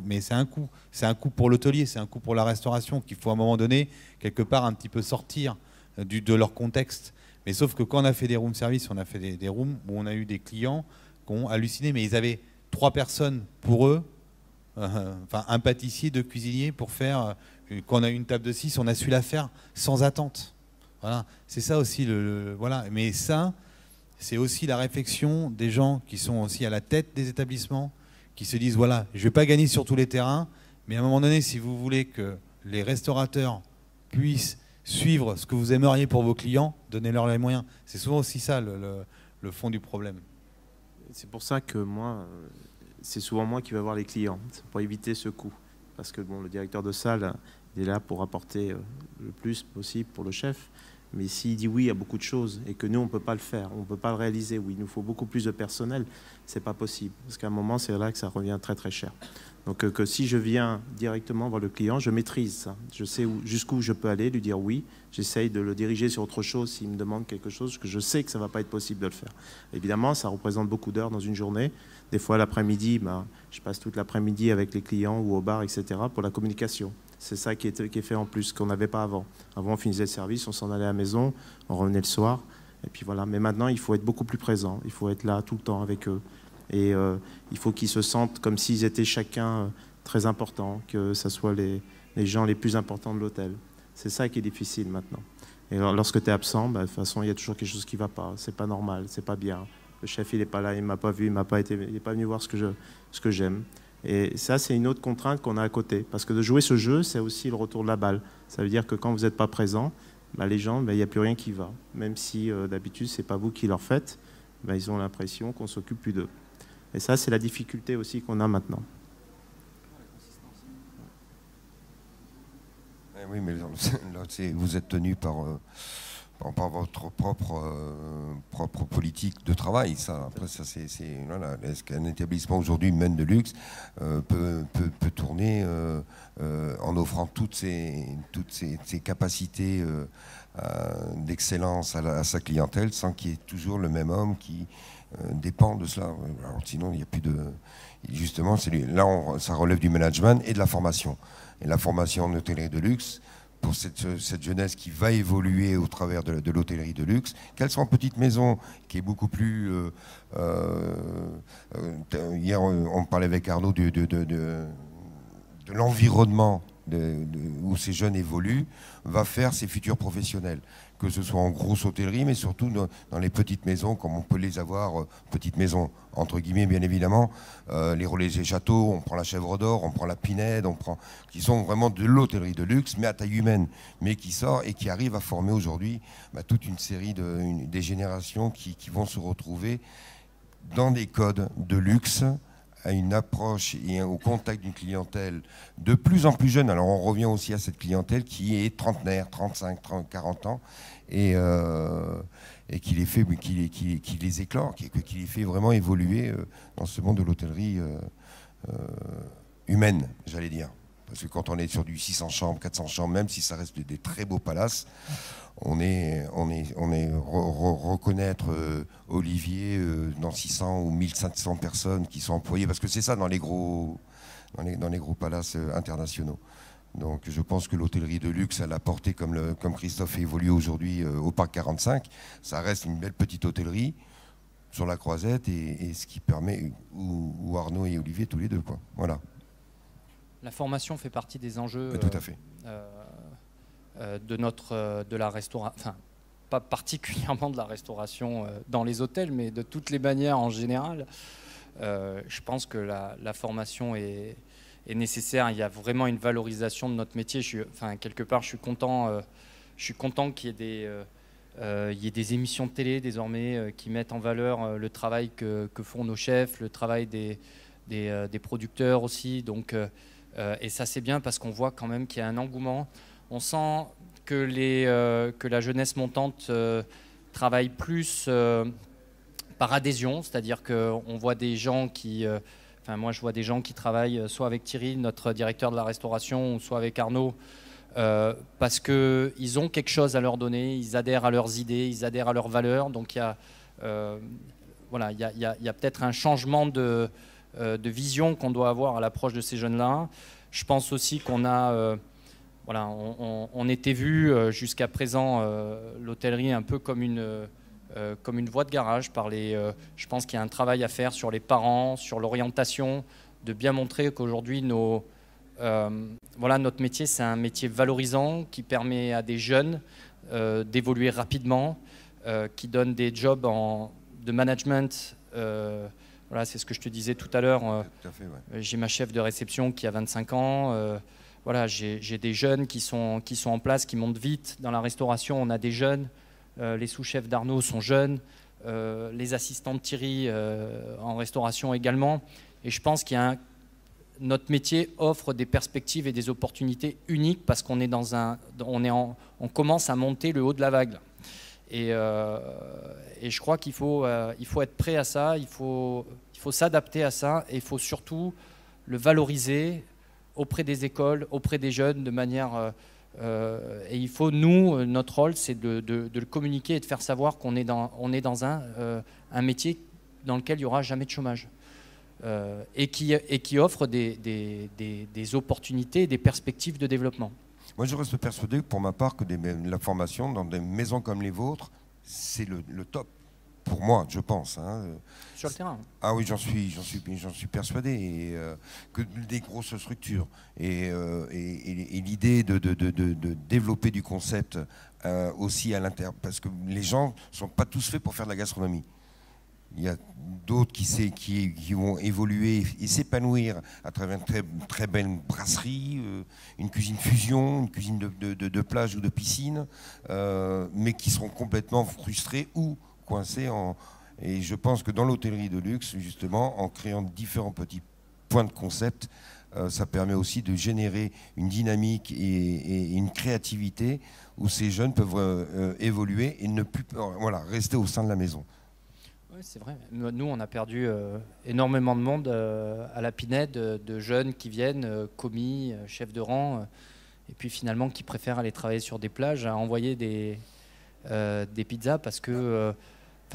Mais c'est un coût pour l'hôtelier, c'est un coût pour la restauration qu'il faut à un moment donné quelque part un petit peu sortir de leur contexte. Mais sauf que quand on a fait des room service, on a fait des rooms où on a eu des clients qui ont halluciné, mais ils avaient 3 personnes pour eux, enfin un pâtissier, 2 cuisiniers pour faire. Quand on a eu une table de 6, on a su la faire sans attente. Voilà, c'est ça aussi voilà. Mais ça, c'est aussi la réflexion des gens qui sont aussi à la tête des établissements, qui se disent voilà, je vais pas gagner sur tous les terrains, mais à un moment donné, si vous voulez que les restaurateurs puissent suivre ce que vous aimeriez pour vos clients, donnez-leur les moyens. C'est souvent aussi ça le fond du problème.
C'est pour ça que moi, c'est souvent moi qui vais voir les clients, pour éviter ce coût. Parce que bon, le directeur de salle, il est là pour apporter le plus possible pour le chef. Mais s'il dit oui à beaucoup de choses et que nous, on ne peut pas le faire, on ne peut pas le réaliser, où il nous faut beaucoup plus de personnel, c'est pas possible. Parce qu'à un moment, c'est là que ça revient très très cher. Donc que si je viens directement voir le client, je maîtrise ça. Je sais jusqu'où je peux aller, lui dire oui. J'essaye de le diriger sur autre chose s'il me demande quelque chose, que je sais que ça ne va pas être possible de le faire. Évidemment, ça représente beaucoup d'heures dans une journée. Des fois, l'après-midi, je passe toute l'après-midi avec les clients ou au bar, etc. pour la communication. C'est ça qui est fait en plus, qu'on n'avait pas avant. Avant, on finissait le service, on s'en allait à la maison, on revenait le soir. Et puis voilà. Mais maintenant, il faut être beaucoup plus présent. Il faut être là tout le temps avec eux. Et il faut qu'ils se sentent comme s'ils étaient chacun très importants, que ce soit les gens les plus importants de l'hôtel. C'est ça qui est difficile maintenant. Et lorsque tu es absent, de toute façon, il y a toujours quelque chose qui ne va pas. C'est pas normal, c'est pas bien. Le chef, il n'est pas là, il ne m'a pas vu, il n'est pas venu voir ce que j'aime. Et ça, c'est une autre contrainte qu'on a à côté. Parce que de jouer ce jeu, c'est aussi le retour de la balle. Ça veut dire que quand vous n'êtes pas présent, les gens, il n'y a plus rien qui va. Même si d'habitude, ce n'est pas vous qui leur faites, ils ont l'impression qu'on ne s'occupe plus d'eux. Et ça, c'est la difficulté aussi qu'on a maintenant.
Oui, mais là, vous êtes tenu par votre propre politique de travail. Ça, après, ça, voilà. Est-ce qu'un établissement aujourd'hui mène de luxe peut tourner en offrant toutes ses capacités d'excellence à sa clientèle sans qu'il y ait toujours le même homme qui dépend de cela. Alors, sinon, il n'y a plus de... Justement, là, ça relève du management et de la formation. Et la formation en hôtellerie de luxe, pour cette jeunesse qui va évoluer au travers de l'hôtellerie de luxe, qu'elle soit en petite maison, qui est beaucoup plus... hier, on parlait avec Arnaud de l'environnement où ces jeunes évoluent, va faire ses futurs professionnels. Que ce soit en grosse hôtellerie, mais surtout dans les petites maisons, comme on peut les avoir, petites maisons, entre guillemets, bien évidemment, les Relais et Châteaux, on prend la Chèvre d'Or, on prend la Pinède, qui sont vraiment de l'hôtellerie de luxe, mais à taille humaine, mais qui sort et qui arrive à former aujourd'hui toute une série des générations qui vont se retrouver dans des codes de luxe, à une approche et au contact d'une clientèle de plus en plus jeune. Alors on revient aussi à cette clientèle qui est trentenaire, 35, 30, 40 ans, et qui les éclore, qui les fait vraiment évoluer dans ce monde de l'hôtellerie humaine, j'allais dire. Parce que quand on est sur du 600 chambres, 400 chambres, même si ça reste des très beaux palaces, reconnaître Olivier dans 600 ou 1500 personnes qui sont employées, parce que c'est ça dans les gros palaces internationaux. Donc je pense que l'hôtellerie de luxe, elle a porté, comme Christophe évolue aujourd'hui au Parc 45, ça reste une belle petite hôtellerie sur la Croisette, et ce qui permet, où Arnaud et Olivier tous les deux, quoi. Voilà.
La formation fait partie des enjeux.
Tout à fait.
De la restauration, enfin pas particulièrement de la restauration dans les hôtels, mais de toutes les manières en général. Je pense que la formation est nécessaire. Il y a vraiment une valorisation de notre métier. Quelque part, je suis content qu'il y ait des émissions de télé désormais qui mettent en valeur le travail que font nos chefs, le travail des producteurs aussi. Donc, et ça, c'est bien parce qu'on voit quand même qu'il y a un engouement. On sent que la jeunesse montante travaille plus par adhésion, c'est-à-dire qu'on voit des gens qui... moi, je vois des gens qui travaillent soit avec Thierry, notre directeur de la restauration, ou soit avec Arnaud, parce qu'ils ont quelque chose à leur donner, ils adhèrent à leurs idées, ils adhèrent à leurs valeurs. Donc il y a peut-être un changement de vision qu'on doit avoir à l'approche de ces jeunes-là. Je pense aussi qu'on a... on était vu jusqu'à présent l'hôtellerie un peu comme une voie de garage. Je pense qu'il y a un travail à faire sur les parents, sur l'orientation, de bien montrer qu'aujourd'hui notre métier, c'est un métier valorisant qui permet à des jeunes d'évoluer rapidement, qui donne des jobs de management. C'est ce que je te disais tout à l'heure. J'ai ma chef de réception qui a 25 ans. J'ai des jeunes qui sont en place, qui montent vite. Dans la restauration, on a des jeunes. Les sous-chefs d'Arnaud sont jeunes. Les assistants de Thierry en restauration également. Et je pense notre métier offre des perspectives et des opportunités uniques parce qu'on est on commence à monter le haut de la vague. Et je crois qu'il faut être prêt à ça, il faut s'adapter à ça et il faut surtout le valoriser auprès des écoles, auprès des jeunes de manière... et il faut, notre rôle, c'est de le communiquer et de faire savoir qu'on est dans un métier dans lequel il n'y aura jamais de chômage et qui offre des opportunités et des perspectives de développement.
Moi, je reste persuadé, pour ma part, que la formation dans des maisons comme les vôtres, c'est le top. Pour moi, je pense.
Sur le terrain.
Ah oui, j'en suis persuadé. Et, que des grosses structures. Et l'idée de développer du concept aussi à l'intérieur. Parce que les gens ne sont pas tous faits pour faire de la gastronomie. Il y a d'autres qui vont évoluer et s'épanouir à travers une très, très belle brasserie, une cuisine fusion, une cuisine de plage ou de piscine, mais qui seront complètement frustrés ou coincés. Et je pense que dans l'hôtellerie de luxe, justement, en créant différents petits points de concept, ça permet aussi de générer une dynamique et une créativité où ces jeunes peuvent évoluer et ne plus rester au sein de la maison.
Oui, c'est vrai. Nous, on a perdu énormément de monde à la Pinède, de jeunes qui viennent, commis, chefs de rang, et puis finalement qui préfèrent aller travailler sur des plages à envoyer des pizzas parce que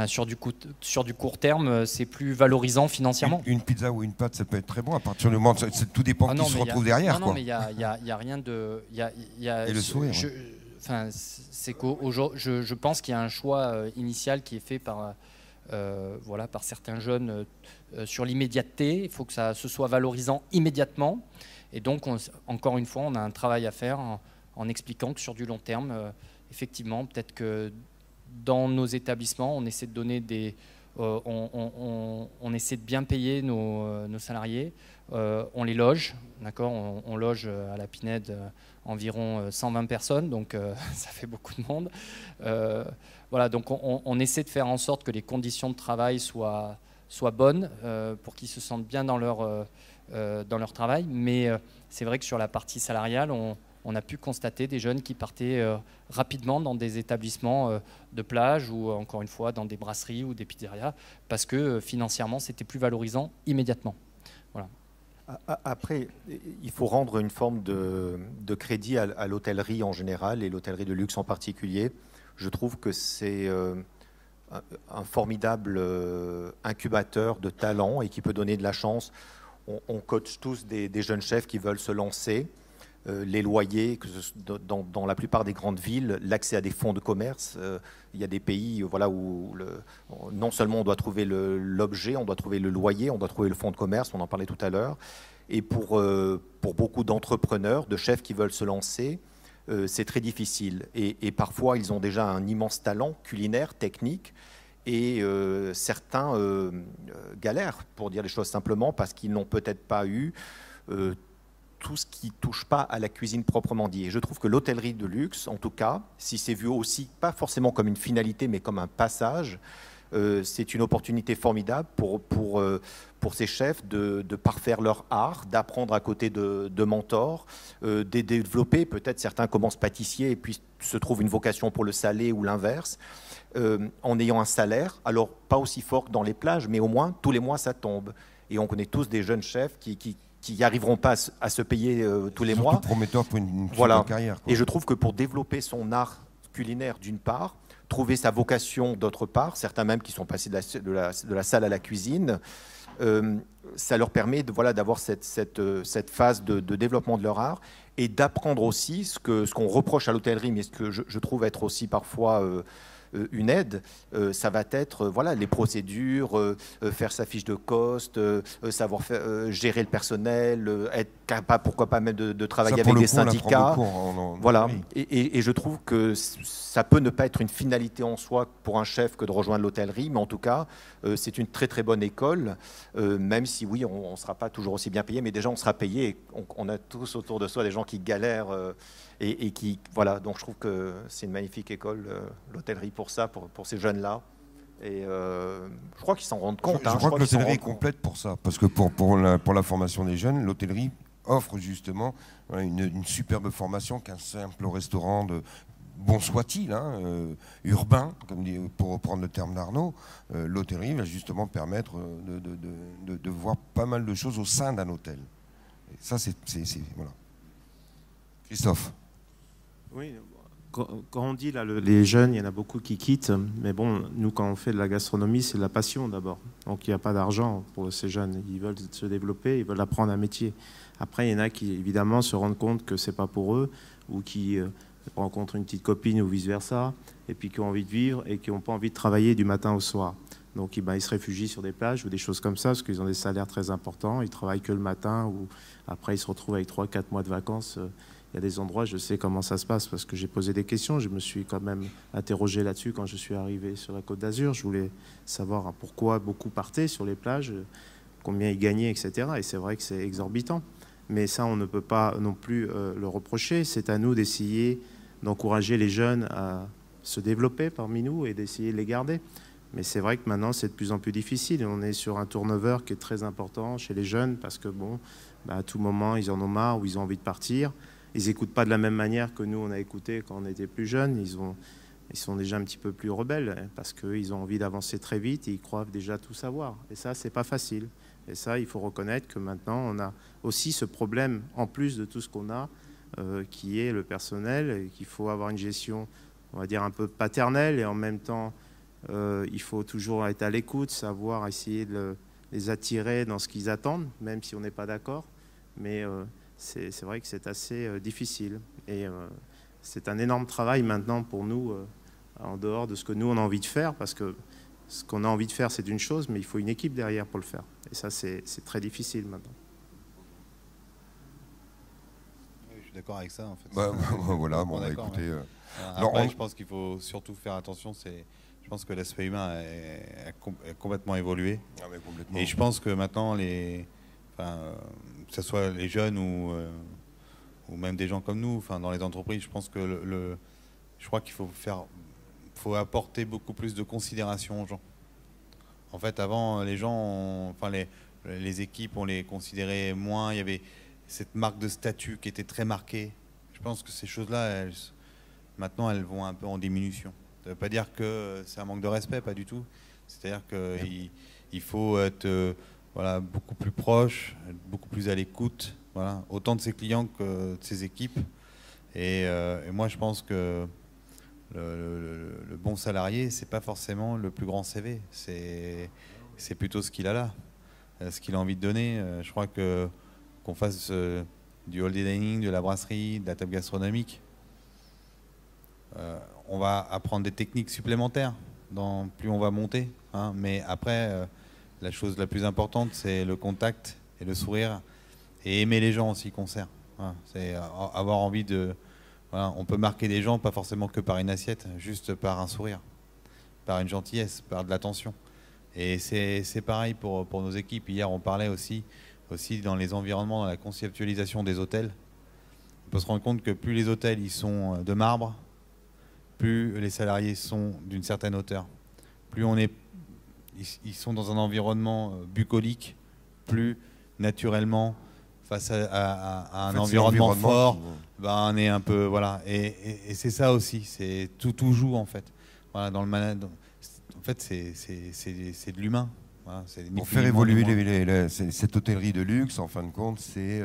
sur du court terme, c'est plus valorisant financièrement.
Une pizza ou une pâte, ça peut être très bon à partir du moment où tout dépend qui se retrouve derrière.
Non, mais il y a rien de...
Et le sourire.
C'est je pense qu'il y a un choix initial qui est fait par certains jeunes sur l'immédiateté. Il faut que ce soit valorisant immédiatement. Et donc, encore une fois, on a un travail à faire en expliquant que sur du long terme, effectivement, peut-être que dans nos établissements, on essaie de donner on essaie de bien payer nos salariés. On les loge, d'accord. On loge à la Pinède environ 120 personnes, donc ça fait beaucoup de monde. Donc on essaie de faire en sorte que les conditions de travail soient bonnes pour qu'ils se sentent bien dans leur travail. Mais c'est vrai que sur la partie salariale, on a pu constater des jeunes qui partaient rapidement dans des établissements de plage ou encore une fois dans des brasseries ou des pizzerias parce que financièrement c'était plus valorisant immédiatement. Voilà.
Après, il faut rendre une forme de crédit à l'hôtellerie en général et l'hôtellerie de luxe en particulier. Je trouve que c'est un formidable incubateur de talents et qui peut donner de la chance. On coach tous des jeunes chefs qui veulent se lancer. Les loyers, dans la plupart des grandes villes, l'accès à des fonds de commerce. Il y a des pays où non seulement on doit trouver l'objet, on doit trouver le loyer, on doit trouver le fonds de commerce, on en parlait tout à l'heure. Et pour beaucoup d'entrepreneurs, de chefs qui veulent se lancer, c'est très difficile. Et parfois, ils ont déjà un immense talent culinaire, technique, et certains galèrent, pour dire les choses simplement, parce qu'ils n'ont peut-être pas eu tout ce qui ne touche pas à la cuisine proprement dit. Et je trouve que l'hôtellerie de luxe, en tout cas, si c'est vu aussi, pas forcément comme une finalité, mais comme un passage, c'est une opportunité formidable pour ces chefs de parfaire leur art, d'apprendre à côté de mentors, de développer. Peut-être certains commencent pâtissiers et puis se trouvent une vocation pour le salé ou l'inverse, en ayant un salaire, alors pas aussi fort que dans les plages, mais au moins tous les mois ça tombe. Et on connaît tous des jeunes chefs qui n'y arriveront pas à se payer tous les mois.
Surtout prometteur pour une
Voilà.
carrière, quoi.
Et je trouve que pour développer son art culinaire d'une part, trouver sa vocation d'autre part, certains même qui sont passés de la salle à la cuisine, ça leur permet d'avoir cette phase de développement de leur art et d'apprendre aussi ce qu'on reproche à l'hôtellerie, mais ce que je trouve être aussi parfois une aide, ça va être les procédures, faire sa fiche de coste, savoir gérer le personnel, être capable, pourquoi pas même de travailler avec des syndicats. Voilà. Et je trouve que ça peut ne pas être une finalité en soi pour un chef que de rejoindre l'hôtellerie, mais en tout cas, c'est une très très bonne école, même si oui, on ne sera pas toujours aussi bien payé, mais déjà on sera payé. Et on a tous autour de soi des gens qui galèrent. Et qui, voilà, donc je trouve que c'est une magnifique école, l'hôtellerie, pour ça, pour ces jeunes-là. Et je crois qu'ils s'en rendent compte.
Je crois que l'hôtellerie est complète pour ça, parce que pour la formation des jeunes, l'hôtellerie offre justement une superbe formation qu'un simple restaurant bon soit-il, urbain, pour reprendre le terme d'Arnaud. L'hôtellerie va justement permettre de voir pas mal de choses au sein d'un hôtel. Et ça, c'est voilà. Christophe.
Oui, quand on dit là, les jeunes, il y en a beaucoup qui quittent, mais bon, nous quand on fait de la gastronomie, c'est de la passion d'abord. Donc il n'y a pas d'argent pour ces jeunes. Ils veulent se développer, ils veulent apprendre un métier. Après, il y en a qui évidemment se rendent compte que c'est pas pour eux, ou qui rencontrent une petite copine ou vice versa, et puis qui ont envie de vivre et qui n'ont pas envie de travailler du matin au soir. Donc ils se réfugient sur des plages ou des choses comme ça, parce qu'ils ont des salaires très importants. Ils travaillent que le matin, ou après ils se retrouvent avec 3-4 mois de vacances. Il y a des endroits, je sais comment ça se passe parce que j'ai posé des questions. Je me suis quand même interrogé là-dessus quand je suis arrivé sur la Côte d'Azur. Je voulais savoir pourquoi beaucoup partaient sur les plages, combien ils gagnaient, etc. Et c'est vrai que c'est exorbitant. Mais ça, on ne peut pas non plus le reprocher. C'est à nous d'essayer d'encourager les jeunes à se développer parmi nous et d'essayer de les garder. Mais c'est vrai que maintenant, c'est de plus en plus difficile. On est sur un turnover qui est très important chez les jeunes parce que, à tout moment, ils en ont marre ou ils ont envie de partir. Ils n'écoutent pas de la même manière que nous, on a écouté quand on était plus jeunes. Ils sont déjà un petit peu plus rebelles parce qu'ils ont envie d'avancer très vite et ils croient déjà tout savoir. Et ça, c'est pas facile. Et ça, il faut reconnaître que maintenant, on a aussi ce problème, en plus de tout ce qu'on a, qui est le personnel, et qu'il faut avoir une gestion, on va dire, un peu paternelle. Et en même temps, il faut toujours être à l'écoute, savoir essayer de les attirer dans ce qu'ils attendent, même si on n'est pas d'accord. Mais c'est vrai que c'est assez difficile. Et c'est un énorme travail maintenant pour nous, en dehors de ce que nous, on a envie de faire, parce que ce qu'on a envie de faire, c'est une chose, mais il faut une équipe derrière pour le faire. Et ça, c'est très difficile maintenant.
Oui, je suis d'accord avec ça, en fait.
Voilà, bon, écoutez...
Après, je pense qu'il faut surtout faire attention. Je pense que l'aspect humain a complètement évolué.
Ah, mais complètement.
Et je pense que maintenant, que ce soit les jeunes ou même des gens comme nous, dans les entreprises, je pense que je crois qu'il faut apporter beaucoup plus de considération aux gens. En fait, avant, les gens, les équipes, on les considérait moins. Il y avait cette marque de statut qui était très marquée. Je pense que ces choses-là, maintenant, elles vont un peu en diminution. Ça ne veut pas dire que c'est un manque de respect, pas du tout. C'est-à-dire qu'il faut être beaucoup plus proche, beaucoup plus à l'écoute, autant de ses clients que de ses équipes. Et moi, je pense que le bon salarié, c'est pas forcément le plus grand CV. C'est plutôt ce qu'il a là, ce qu'il a envie de donner. Je crois qu'on fasse du holiday dining, de la brasserie, de la table gastronomique. On va apprendre des techniques supplémentaires plus on va monter. Mais après, la chose la plus importante, c'est le contact et le sourire. Et aimer les gens aussi qu'on sert. C'est avoir envie de... on peut marquer des gens, pas forcément que par une assiette, juste par un sourire, par une gentillesse, par de l'attention. Et c'est pareil pour nos équipes. Hier, on parlait aussi dans les environnements, dans la conceptualisation des hôtels. On peut se rendre compte que plus les hôtels ils sont de marbre, plus les salariés sont d'une certaine hauteur. plus ils sont dans un environnement bucolique, plus naturellement face à un environnement fort, on est un peu voilà. Et c'est ça aussi, c'est tout joue en fait. Voilà, dans le management, en fait, c'est de l'humain. Voilà,
pour faire évoluer cette hôtellerie de luxe, en fin de compte, c'est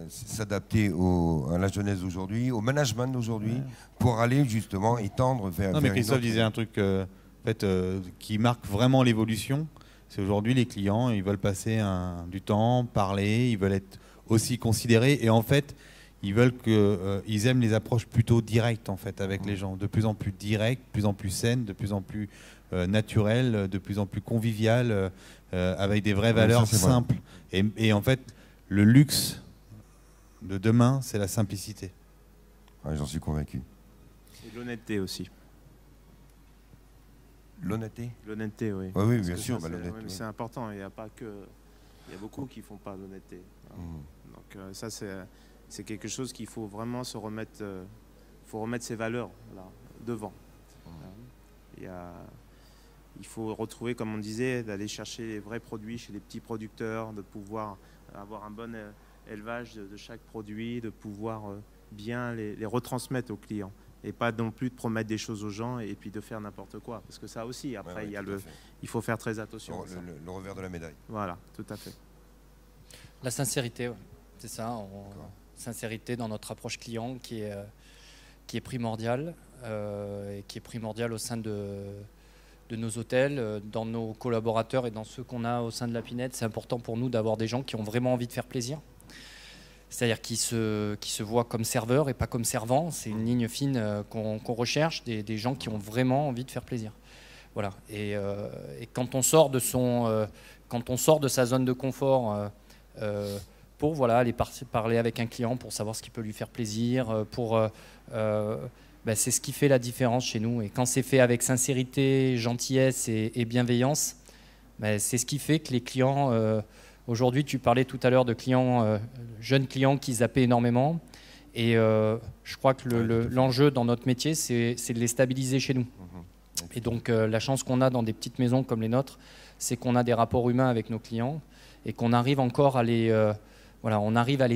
s'adapter à la jeunesse d'aujourd'hui, au management d'aujourd'hui, pour aller justement étendre vers.
Non, mais Christophe disait un truc qui marque vraiment l'évolution. C'est aujourd'hui les clients, ils veulent passer du temps, parler, ils veulent être aussi considérés, et en fait, ils veulent ils aiment les approches plutôt directes en fait avec les gens, de plus en plus directes, de plus en plus saines, de plus en plus naturelles, de plus en plus conviviales, avec des vraies valeurs simples. Et en fait, le luxe de demain, c'est la simplicité.
Ouais, j'en suis convaincu.
Et l'honnêteté aussi.
L'honnêteté.
L'honnêteté, oui.
Ouais, oui, bien sûr.
C'est important. Il n'y a pas que. Il y a beaucoup qui font pas l'honnêteté. Donc ça, c'est quelque chose qu'il faut vraiment se remettre. Faut remettre ses valeurs là devant. Il faut retrouver, comme on disait, d'aller chercher les vrais produits chez les petits producteurs, de pouvoir avoir un bon élevage de chaque produit, de pouvoir bien les retransmettre aux clients. Et pas non plus de promettre des choses aux gens et puis de faire n'importe quoi. Parce que ça aussi, après, il faut faire très attention.
Le revers de la médaille.
Voilà, tout à fait.
La sincérité, c'est ça. Sincérité dans notre approche client qui est primordiale et qui est primordiale au sein de nos hôtels, dans nos collaborateurs et dans ceux qu'on a au sein de la Pinette. C'est important pour nous d'avoir des gens qui ont vraiment envie de faire plaisir. C'est-à-dire qui se voient comme serveurs et pas comme servants. C'est une ligne fine qu'on recherche, des gens qui ont vraiment envie de faire plaisir. Voilà. Et quand on sort de sa zone de confort pour aller parler avec un client, pour savoir ce qui peut lui faire plaisir, c'est ce qui fait la différence chez nous. Et quand c'est fait avec sincérité, gentillesse et bienveillance, c'est ce qui fait que les clients... Aujourd'hui, tu parlais tout à l'heure de jeunes clients qui zappaient énormément. Et je crois que l'enjeu dans notre métier, c'est de les stabiliser chez nous. Et donc, la chance qu'on a dans des petites maisons comme les nôtres, c'est qu'on a des rapports humains avec nos clients et qu'on arrive encore à les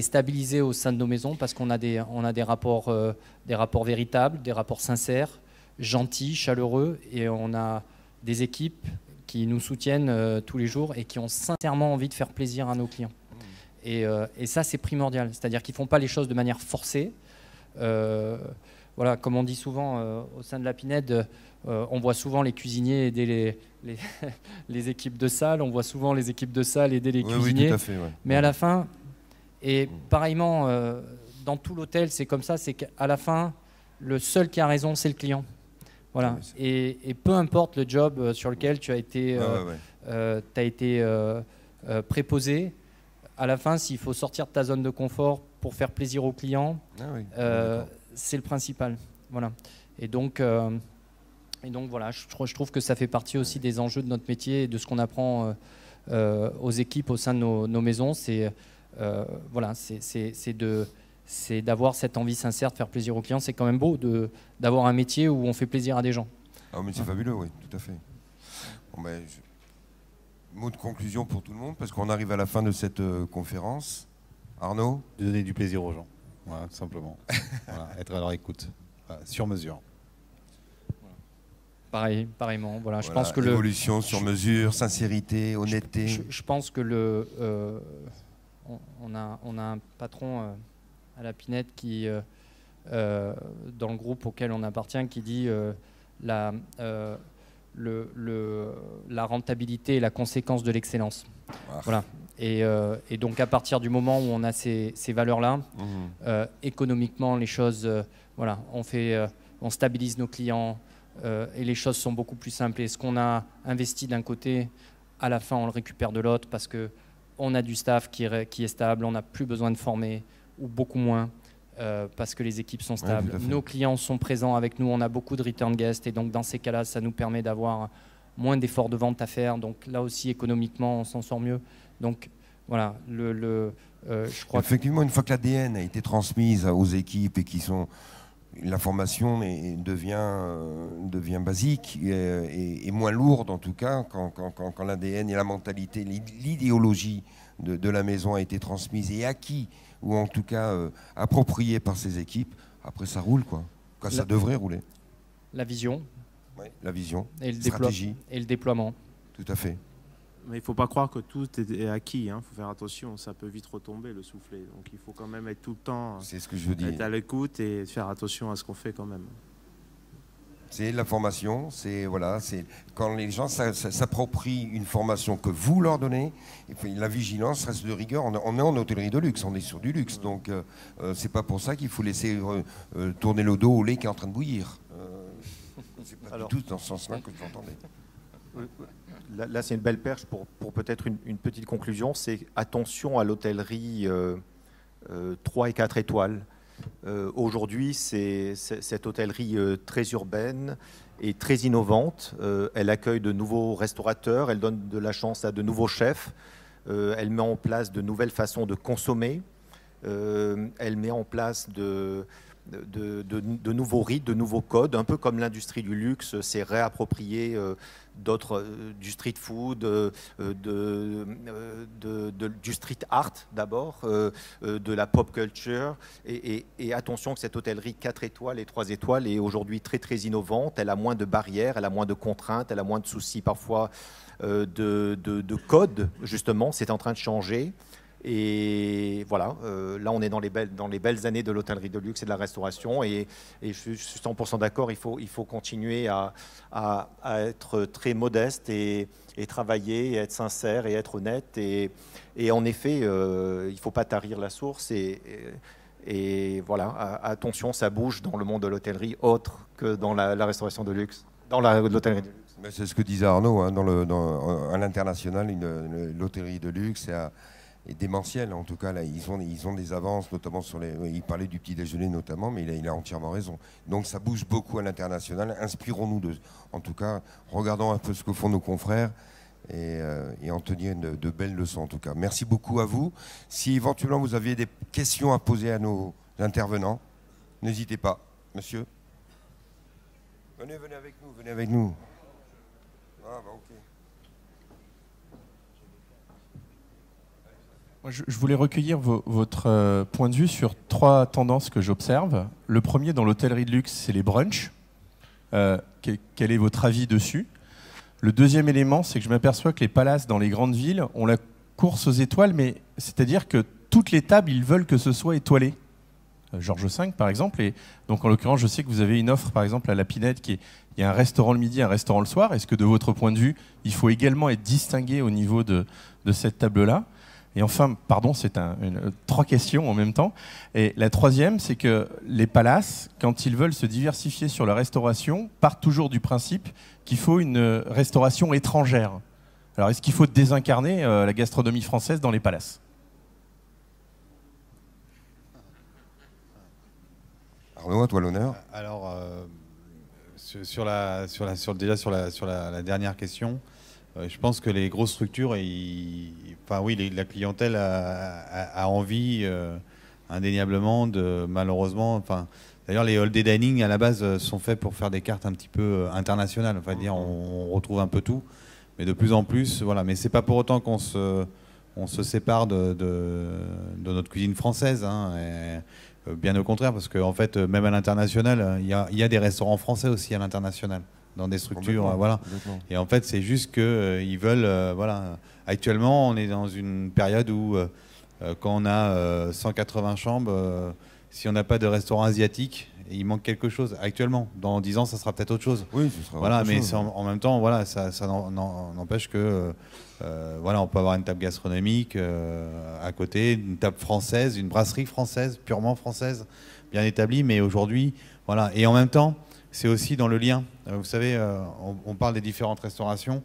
stabiliser au sein de nos maisons parce qu'on a des rapports véritables, des rapports sincères, gentils, chaleureux, et on a des équipes qui nous soutiennent tous les jours et qui ont sincèrement envie de faire plaisir à nos clients. Et ça, c'est primordial. C'est-à-dire qu'ils ne font pas les choses de manière forcée. Comme on dit souvent au sein de la Pinette, on voit souvent les cuisiniers aider les équipes de salle. On voit souvent les équipes de salle aider les cuisiniers.
Oui, tout à fait,
Mais à la fin, et pareillement, dans tout l'hôtel, c'est comme ça, c'est qu'à la fin, le seul qui a raison, c'est le client. Voilà. Et peu importe le job sur lequel tu as été, préposé, à la fin, s'il faut sortir de ta zone de confort pour faire plaisir aux clients, c'est le principal. Voilà. Et donc voilà, je trouve que ça fait partie aussi des enjeux de notre métier et de ce qu'on apprend aux équipes au sein de nos maisons. C'est d'avoir cette envie sincère de faire plaisir aux clients. C'est quand même beau d'avoir un métier où on fait plaisir à des gens.
Ah, mais c'est fabuleux, oui, tout à fait. Bon, mot de conclusion pour tout le monde, parce qu'on arrive à la fin de cette conférence. Arnaud ?
De donner du plaisir aux gens, voilà, tout simplement. Être à leur écoute, sur mesure.
Pareillement. Voilà, je pense que
l'évolution sur mesure, sincérité, honnêteté.
Je pense que on a un patron à la Pinette qui, dans le groupe auquel on appartient, qui dit la rentabilité est la conséquence de l'excellence. Voilà. Et donc à partir du moment où on a ces valeurs-là, économiquement les choses, on stabilise nos clients et les choses sont beaucoup plus simples. Et ce qu'on a investi d'un côté, à la fin on le récupère de l'autre parce que on a du staff qui est stable, on n'a plus besoin de former ou beaucoup moins parce que les équipes sont stables. Nos clients sont présents avec nous, on a beaucoup de return guests et donc dans ces cas-là, ça nous permet d'avoir moins d'efforts de vente à faire. Donc là aussi, économiquement, on s'en sort mieux. Donc voilà, je crois
effectivement, une fois que l'ADN a été transmise aux équipes et l'information devient basique et moins lourde, en tout cas, quand l'ADN et la mentalité, l'idéologie de la maison a été transmise et acquis, ou en tout cas appropriée par ces équipes. Après, ça roule, quoi. Ça devrait rouler.
La vision.
Oui, la vision,
et
stratégie.
Et le déploiement.
Tout à fait.
Mais il ne faut pas croire que tout est acquis. Il faut faire attention, ça peut vite retomber le soufflet. Donc il faut quand même être tout le temps
c'est ce que je veux dire.
Être à l'écoute et faire attention à ce qu'on fait quand même.
C'est la formation, c'est quand les gens s'approprient une formation que vous leur donnez, et puis la vigilance reste de rigueur. On est en hôtellerie de luxe, on est sur du luxe, donc c'est pas pour ça qu'il faut laisser tourner le dos au lait qui est en train de bouillir. C'est pas du tout dans ce sens-là que j'entendais.
Là, c'est une belle perche pour peut-être une petite conclusion. C'est attention à l'hôtellerie 3 et 4 étoiles. Aujourd'hui, c'est cette hôtellerie très urbaine et très innovante. Elle accueille de nouveaux restaurateurs, elle donne de la chance à de nouveaux chefs, elle met en place de nouvelles façons de consommer, elle met en place de nouveaux rites, de nouveaux codes, un peu comme l'industrie du luxe s'est réappropriée du street food, du street art d'abord, de la pop culture. Et attention que cette hôtellerie 4 étoiles et 3 étoiles est aujourd'hui très très innovante. Elle a moins de barrières, elle a moins de contraintes, elle a moins de soucis parfois de codes, justement. C'est en train de changer. Et voilà, là on est dans les belles années de l'hôtellerie de luxe et de la restauration, et je suis 100% d'accord, il faut continuer à être très modeste et travailler, et être sincère et être honnête, et en effet, il ne faut pas tarir la source, et voilà, attention, ça bouge dans le monde de l'hôtellerie autre que dans la restauration de luxe, dans l'hôtellerie de luxe.
Mais c'est ce que disait Arnaud, hein, à l'international, l'hôtellerie de luxe est démentiel. En tout cas, là, ils ont des avances, notamment sur les... Il parlait du petit déjeuner notamment, mais il a entièrement raison. Donc ça bouge beaucoup à l'international. Inspirons-nous en tout cas, regardons un peu ce que font nos confrères et en tenir de belles leçons en tout cas. Merci beaucoup à vous. Si éventuellement vous aviez des questions à poser à nos intervenants, n'hésitez pas. Monsieur, venez avec nous. Ah bah ok.
Je voulais recueillir votre point de vue sur 3 tendances que j'observe. Le premier, dans l'hôtellerie de luxe, c'est les brunchs. Quel est votre avis dessus? Le deuxième élément, c'est que je m'aperçois que les palaces dans les grandes villes ont la course aux étoiles, mais c'est-à-dire que toutes les tables, ils veulent que ce soit étoilé. Georges V, par exemple. Et donc, en l'occurrence, je sais que vous avez une offre, par exemple, à la Pinette, il y a un restaurant le midi, un restaurant le soir. Est-ce que, de votre point de vue, il faut également être distingué au niveau de cette table-là? Et enfin, pardon, c'est 3 questions en même temps. Et la troisième, c'est que les palaces, quand ils veulent se diversifier sur la restauration, partent toujours du principe qu'il faut une restauration étrangère. Alors, est-ce qu'il faut désincarner la gastronomie française dans les palaces?
Arnaud, à toi l'honneur.
Alors, déjà sur la dernière question, je pense que les grosses structures, la clientèle a envie indéniablement malheureusement, d'ailleurs les holiday dining à la base sont faits pour faire des cartes un petit peu internationales, on retrouve un peu tout, mais de plus en plus, voilà. Mais c'est pas pour autant qu'on se sépare de notre cuisine française, hein, bien au contraire, parce qu'en fait, même à l'international, il y a des restaurants français aussi à l'international, dans des structures, voilà. Et en fait, c'est juste qu'ils veulent, voilà. Actuellement, on est dans une période où, quand on a 180 chambres, si on n'a pas de restaurant asiatique, il manque quelque chose. Actuellement, dans 10 ans, ça sera peut-être autre chose.
Oui, ce sera
voilà,
autre
mais
chose.
en même temps, voilà, ça n'empêche que, voilà, on peut avoir une table gastronomique à côté, une table française, une brasserie française, purement française, bien établie. Mais aujourd'hui, voilà, et en même temps, c'est aussi dans le lien. Vous savez, on parle des différentes restaurations.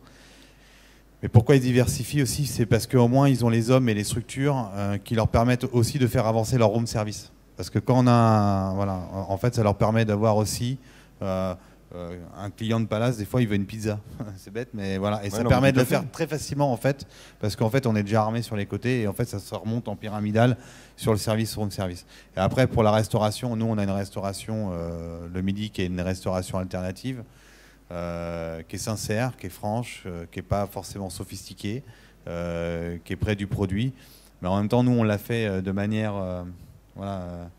Mais pourquoi ils diversifient aussi? C'est parce qu'au moins, ils ont les hommes et les structures qui leur permettent aussi de faire avancer leur room service. Parce que quand on a... Voilà, en fait, ça leur permet d'avoir aussi un client de Palace, des fois, il veut une pizza. C'est bête, mais voilà. Et
Ouais,
ça
non,
permet
mais
de
tout
le
à fait.
faire très facilement, en fait, parce qu'en fait, on est déjà armé sur les côtés, et en fait, ça remonte en pyramidal sur le service room service. Et après, pour la restauration, nous, on a une restauration le midi qui est une restauration alternative, qui est sincère, qui est franche, qui n'est pas forcément sophistiquée, qui est près du produit. Mais en même temps, nous, on l'a fait de manière... voilà,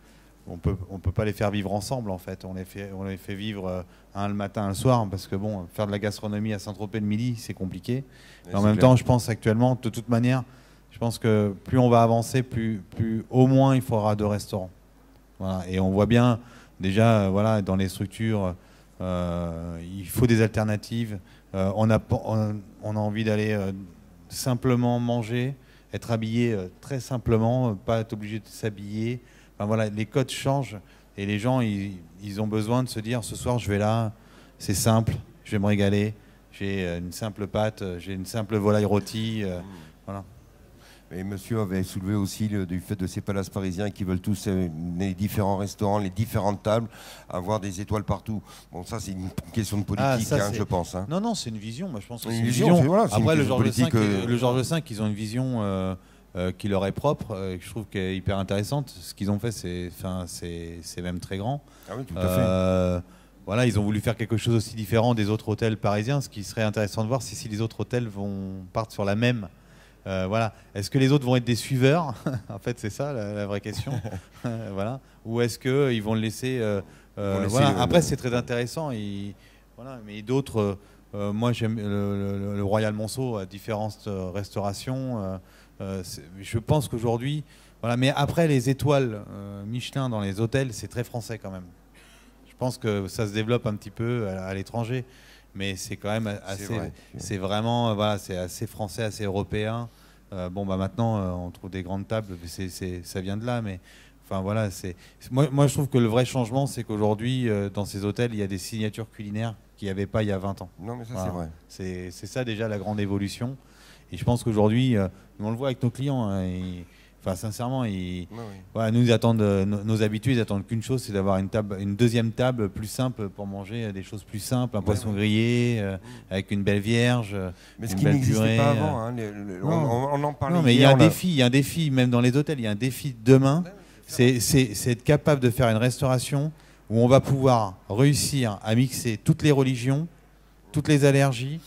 on peut pas les faire vivre ensemble, en fait. On les fait vivre un le matin, un le soir, parce que bon, faire de la gastronomie à Saint-Tropez le midi, c'est compliqué. Mais en même temps, je pense actuellement, de toute manière, je pense que plus on va avancer, plus au moins il faudra 2 restaurants. Voilà. Et on voit bien déjà, voilà, dans les structures, il faut des alternatives. On a envie d'aller simplement manger, être habillé très simplement, pas être obligé de s'habiller. Enfin, voilà, les codes changent et les gens, ils ont besoin de se dire ce soir, je vais là, c'est simple, je vais me régaler. J'ai une simple pâte, j'ai une simple volaille rôtie. Voilà.
Et monsieur avait soulevé aussi du fait de ces palaces parisiens qui veulent tous les différents restaurants, les différentes tables, avoir des étoiles partout. Bon, ça, c'est une question de politique,
ça,
je pense. Hein.
Non, c'est une vision. Moi, je pense que c'est
Une
une
vision.
vision.
Voilà, c'est
Après,
une
le
question
Georges
politique,
V, le Georges V, ils ont une vision qui leur est propre, que je trouve qu'elle est hyper intéressante. Ce qu'ils ont fait, c'est même très grand.
Ah oui, tout à fait.
Voilà, ils ont voulu faire quelque chose aussi différent des autres hôtels parisiens. Ce qui serait intéressant de voir, c'est si les autres hôtels partent sur la même. Voilà. Est-ce que les autres vont être des suiveurs? En fait, c'est ça la vraie question. Voilà. Ou est-ce qu'ils vont le laisser, voilà. Après, c'est très intéressant. Voilà. Mais d'autres, moi, j'aime le Royal Monceau à différentes restaurations. Je pense qu'aujourd'hui, voilà. Mais après, les étoiles Michelin dans les hôtels, c'est très français quand même. Je pense que ça se développe un petit peu à l'étranger, mais c'est quand même assez. C'est vraiment, voilà, c'est assez français, assez européen. Maintenant, on trouve des grandes tables, ça vient de là, mais enfin voilà, moi je trouve que le vrai changement, c'est qu'aujourd'hui, dans ces hôtels, il y a des signatures culinaires qu'il n'y avait pas il y a 20 ans.
Non, mais ça,
voilà.
c'est vrai.
C'est ça déjà la grande évolution. Et je pense qu'aujourd'hui, on le voit avec nos clients. Enfin, sincèrement, voilà, nous, ils attendent, nos habitués, ils attendent qu'une chose, c'est d'avoir une deuxième table plus simple pour manger des choses plus simples, un poisson grillé, avec une belle vierge.
Mais ce qui n'existait pas avant, hein, on en parlait.
Non, mais il y a un défi, même dans les hôtels, il y a un défi demain, c'est être capable de faire une restauration où on va pouvoir réussir à mixer toutes les religions, toutes les allergies,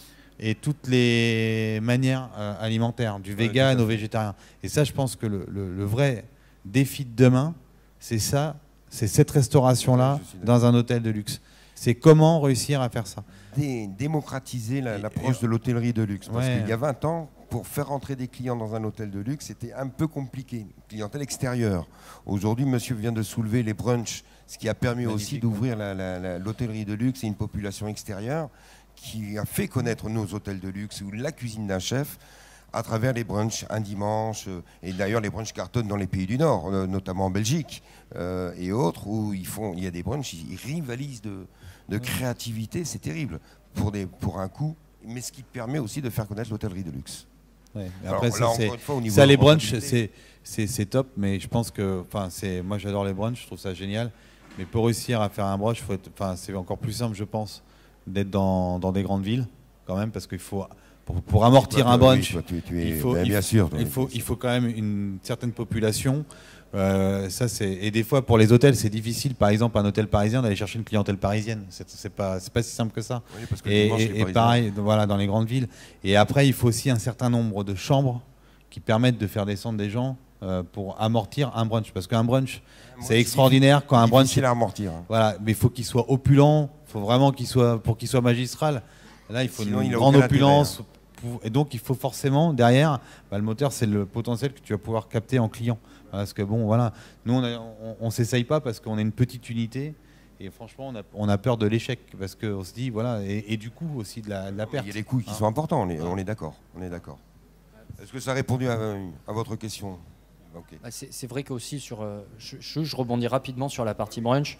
et toutes les manières alimentaires, du vegan au végétarien. Et ça, je pense que le vrai défi de demain, c'est ça, c'est cette restauration-là dans un hôtel de luxe. C'est comment réussir à faire ça.
Démocratiser l'approche de l'hôtellerie de luxe. Parce qu'il y a 20 ans, pour faire entrer des clients dans un hôtel de luxe, c'était un peu compliqué. Clientèle extérieure. Aujourd'hui, monsieur vient de soulever les brunchs, ce qui a permis aussi d'ouvrir l'hôtellerie de luxe et une population extérieure, qui a fait connaître nos hôtels de luxe ou la cuisine d'un chef à travers les brunchs un dimanche. Et d'ailleurs, les brunchs cartonnent dans les pays du Nord, notamment en Belgique et autres, où il y a des brunchs, ils rivalisent de créativité. C'est terrible pour un coup, mais ce qui permet aussi de faire connaître l'hôtellerie de luxe.
Ouais, après,
alors,
ça, les brunchs, c'est top, mais je pense que, moi j'adore les brunchs, je trouve ça génial. Mais pour réussir à faire un brunch, c'est encore plus simple, je pense, d'être dans des grandes villes, quand même, parce qu'il faut, pour amortir un brunch, il faut quand même une certaine population. Et des fois, pour les hôtels, c'est difficile, par exemple, un hôtel parisien, d'aller chercher une clientèle parisienne. C'est pas si simple que ça.
Oui, parce que
et pareil, voilà, dans les grandes villes. Et après, il faut aussi un certain nombre de chambres qui permettent de faire descendre des gens pour amortir un brunch. Parce qu'un brunch, c'est extraordinaire quand un brunch.
C'est difficile à amortir. Hein.
Voilà, mais il faut qu'il soit opulent. Il faut vraiment pour qu'il soit magistral. Là, il faut une grande opulence. Et donc, il faut forcément, derrière, le moteur, c'est le potentiel que tu vas pouvoir capter en client. Parce que bon, voilà, nous, on ne s'essaye pas parce qu'on est une petite unité. Et franchement, on a peur de l'échec. Parce qu'on se dit, voilà, et du coup aussi de la perte.
Il y a des coûts qui sont importants, on est d'accord. Est-ce que ça a répondu à votre question?
Okay. C'est vrai qu'aussi, je rebondis rapidement sur la partie brunch.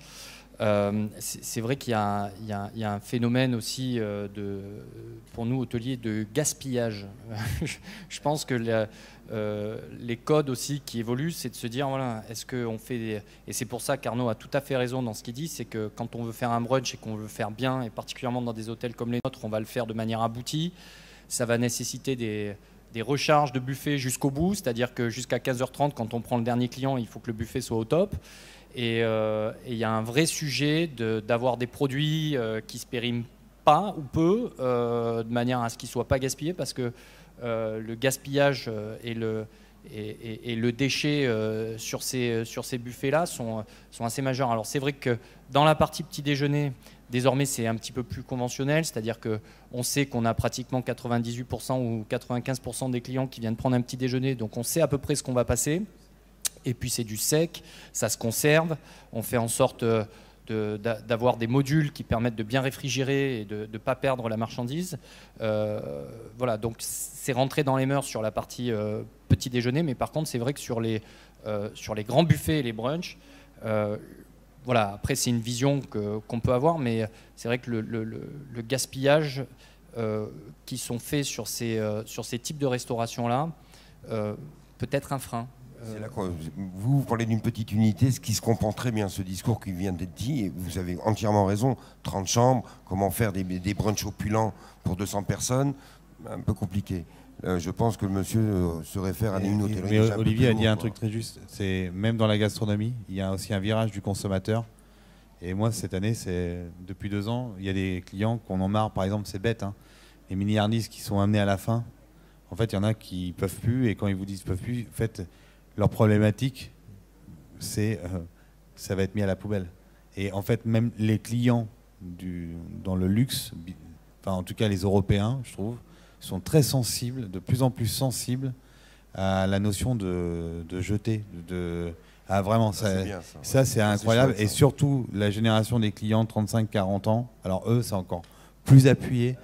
C'est vrai qu'il y a un phénomène aussi pour nous hôteliers de gaspillage. Je pense que les codes aussi qui évoluent, c'est de se dire voilà, est-ce qu'on fait et c'est pour ça qu'Arnaud a tout à fait raison dans ce qu'il dit, c'est que quand on veut faire un brunch et qu'on veut faire bien, et particulièrement dans des hôtels comme les nôtres, on va le faire de manière aboutie. Ça va nécessiter des recharges de buffet jusqu'au bout, c'est-à-dire que jusqu'à 15h30, quand on prend le dernier client, il faut que le buffet soit au top. Et il y a un vrai sujet d'avoir des produits qui se périment pas ou peu, de manière à ce qu'ils ne soient pas gaspillés, parce que le gaspillage et le déchet sur ces buffets-là sont assez majeurs. Alors c'est vrai que dans la partie petit déjeuner, désormais c'est un petit peu plus conventionnel, c'est-à-dire qu'on sait qu'on a pratiquement 98% ou 95% des clients qui viennent prendre un petit déjeuner, donc on sait à peu près ce qu'on va passer. Et puis c'est du sec, ça se conserve, on fait en sorte d'avoir des modules qui permettent de bien réfrigérer et de ne pas perdre la marchandise. Voilà, donc c'est rentré dans les mœurs sur la partie petit déjeuner, mais par contre c'est vrai que sur les grands buffets et les brunchs, voilà, après c'est une vision qu'on peut avoir, mais c'est vrai que le gaspillage qui sont faits sur ces types de restauration-là peut être un frein.
C'est là vous parlez d'une petite unité, ce qui se comprend très bien, ce discours qui vient d'être dit, et vous avez entièrement raison. 30 chambres, comment faire des brunchs opulents pour 200 personnes, un peu compliqué. Je pense que le monsieur se réfère à une hôtellerie.
Mais Olivier a dit un truc très juste, c'est même dans la gastronomie, il y a aussi un virage du consommateur. Et moi, cette année, depuis 2 ans, il y a des clients qu'on en marre, par exemple, c'est bête, hein, les mini-hardis qui sont amenés à la fin. En fait, il y en a qui ne peuvent plus, et quand ils vous disent qu'ils ne peuvent plus, en fait, leur problématique, c'est ça va être mis à la poubelle. Et en fait, même les clients dans le luxe, enfin en tout cas les Européens, je trouve, sont très sensibles, de plus en plus sensibles à la notion de jeter. Vraiment, ça c'est incroyable. Et surtout, la génération des clients 35-40 ans, alors eux, c'est encore plus appuyé.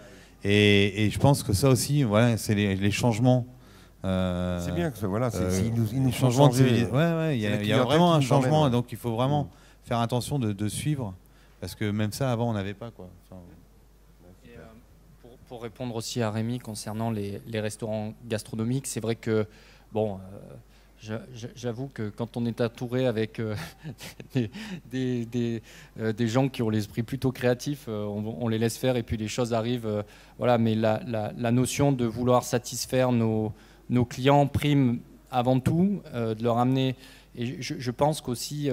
Et je pense que ça aussi, voilà, c'est les changements.
C'est bien que voilà, ils nous font
changement
changer.
Il y a vraiment un changement, donc il faut vraiment faire attention de suivre, parce que même ça avant on n'avait pas quoi. Enfin,
pour répondre aussi à Rémi concernant les restaurants gastronomiques, c'est vrai que bon, j'avoue que quand on est entouré avec des gens qui ont l'esprit plutôt créatif, on les laisse faire et puis les choses arrivent. Voilà, mais la notion de vouloir satisfaire nos clients prime avant tout, de leur amener. Et je pense qu'aussi,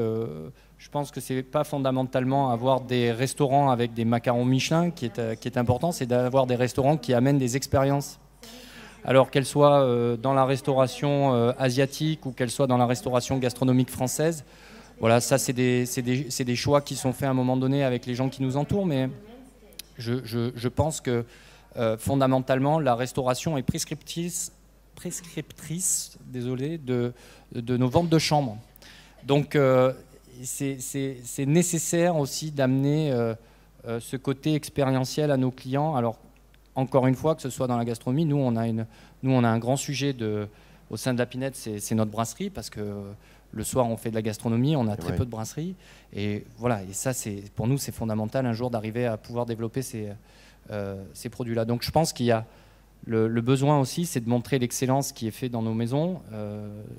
je pense que c'est pas fondamentalement avoir des restaurants avec des macarons Michelin qui est important, c'est d'avoir des restaurants qui amènent des expériences. Alors qu'elles soient dans la restauration asiatique ou qu'elles soient dans la restauration gastronomique française. Voilà, ça c'est des choix qui sont faits à un moment donné avec les gens qui nous entourent, mais je pense que fondamentalement la restauration est prescriptrice, désolé, de nos ventes de chambres. Donc c'est nécessaire aussi d'amener ce côté expérientiel à nos clients. Alors encore une fois, que ce soit dans la gastronomie, nous on a un grand sujet au sein de la Pinette, c'est notre brasserie, parce que le soir on fait de la gastronomie, on a très peu de brasserie, et voilà, et ça pour nous c'est fondamental un jour d'arriver à pouvoir développer ces produits-là. Donc je pense qu'il y a le besoin aussi, c'est de montrer l'excellence qui est faite dans nos maisons,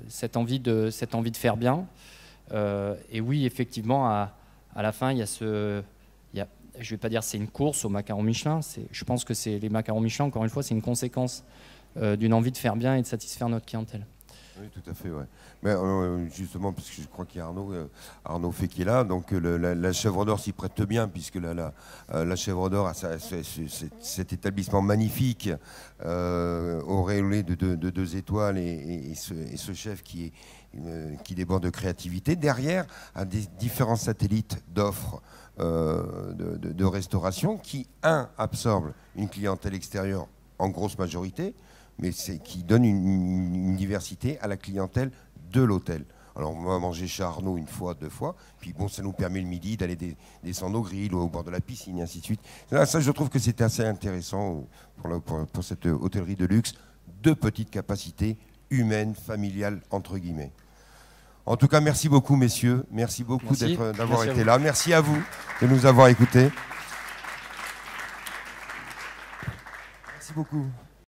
cette envie de faire bien. Et oui, effectivement, à la fin, il y a je ne vais pas dire c'est une course aux macarons Michelin. Je pense que les macarons Michelin, encore une fois, c'est une conséquence d'une envie de faire bien et de satisfaire notre clientèle.
Oui, tout à fait, ouais. Mais justement, parce que je crois qu'il y a Arnaud Fay qui est là, donc la Chèvre d'Or s'y prête bien, puisque la Chèvre d'Or a cet établissement magnifique, auréolé de 2 étoiles, et ce chef qui déborde de créativité. Derrière, a des différents satellites d'offres de restauration qui, absorbent une clientèle extérieure en grosse majorité, mais qui donne une diversité à la clientèle de l'hôtel. Alors on va manger chez Arnaud 1 fois, 2 fois, puis bon, ça nous permet le midi d'aller descendre au grill ou au bord de la piscine, et ainsi de suite. Ça, je trouve que c'est assez intéressant pour cette hôtellerie de luxe, de petite capacité humaine, familiale, entre guillemets. En tout cas, merci beaucoup, messieurs. Merci beaucoup d'avoir
Merci
été là. Merci à vous de nous avoir écoutés. Merci beaucoup.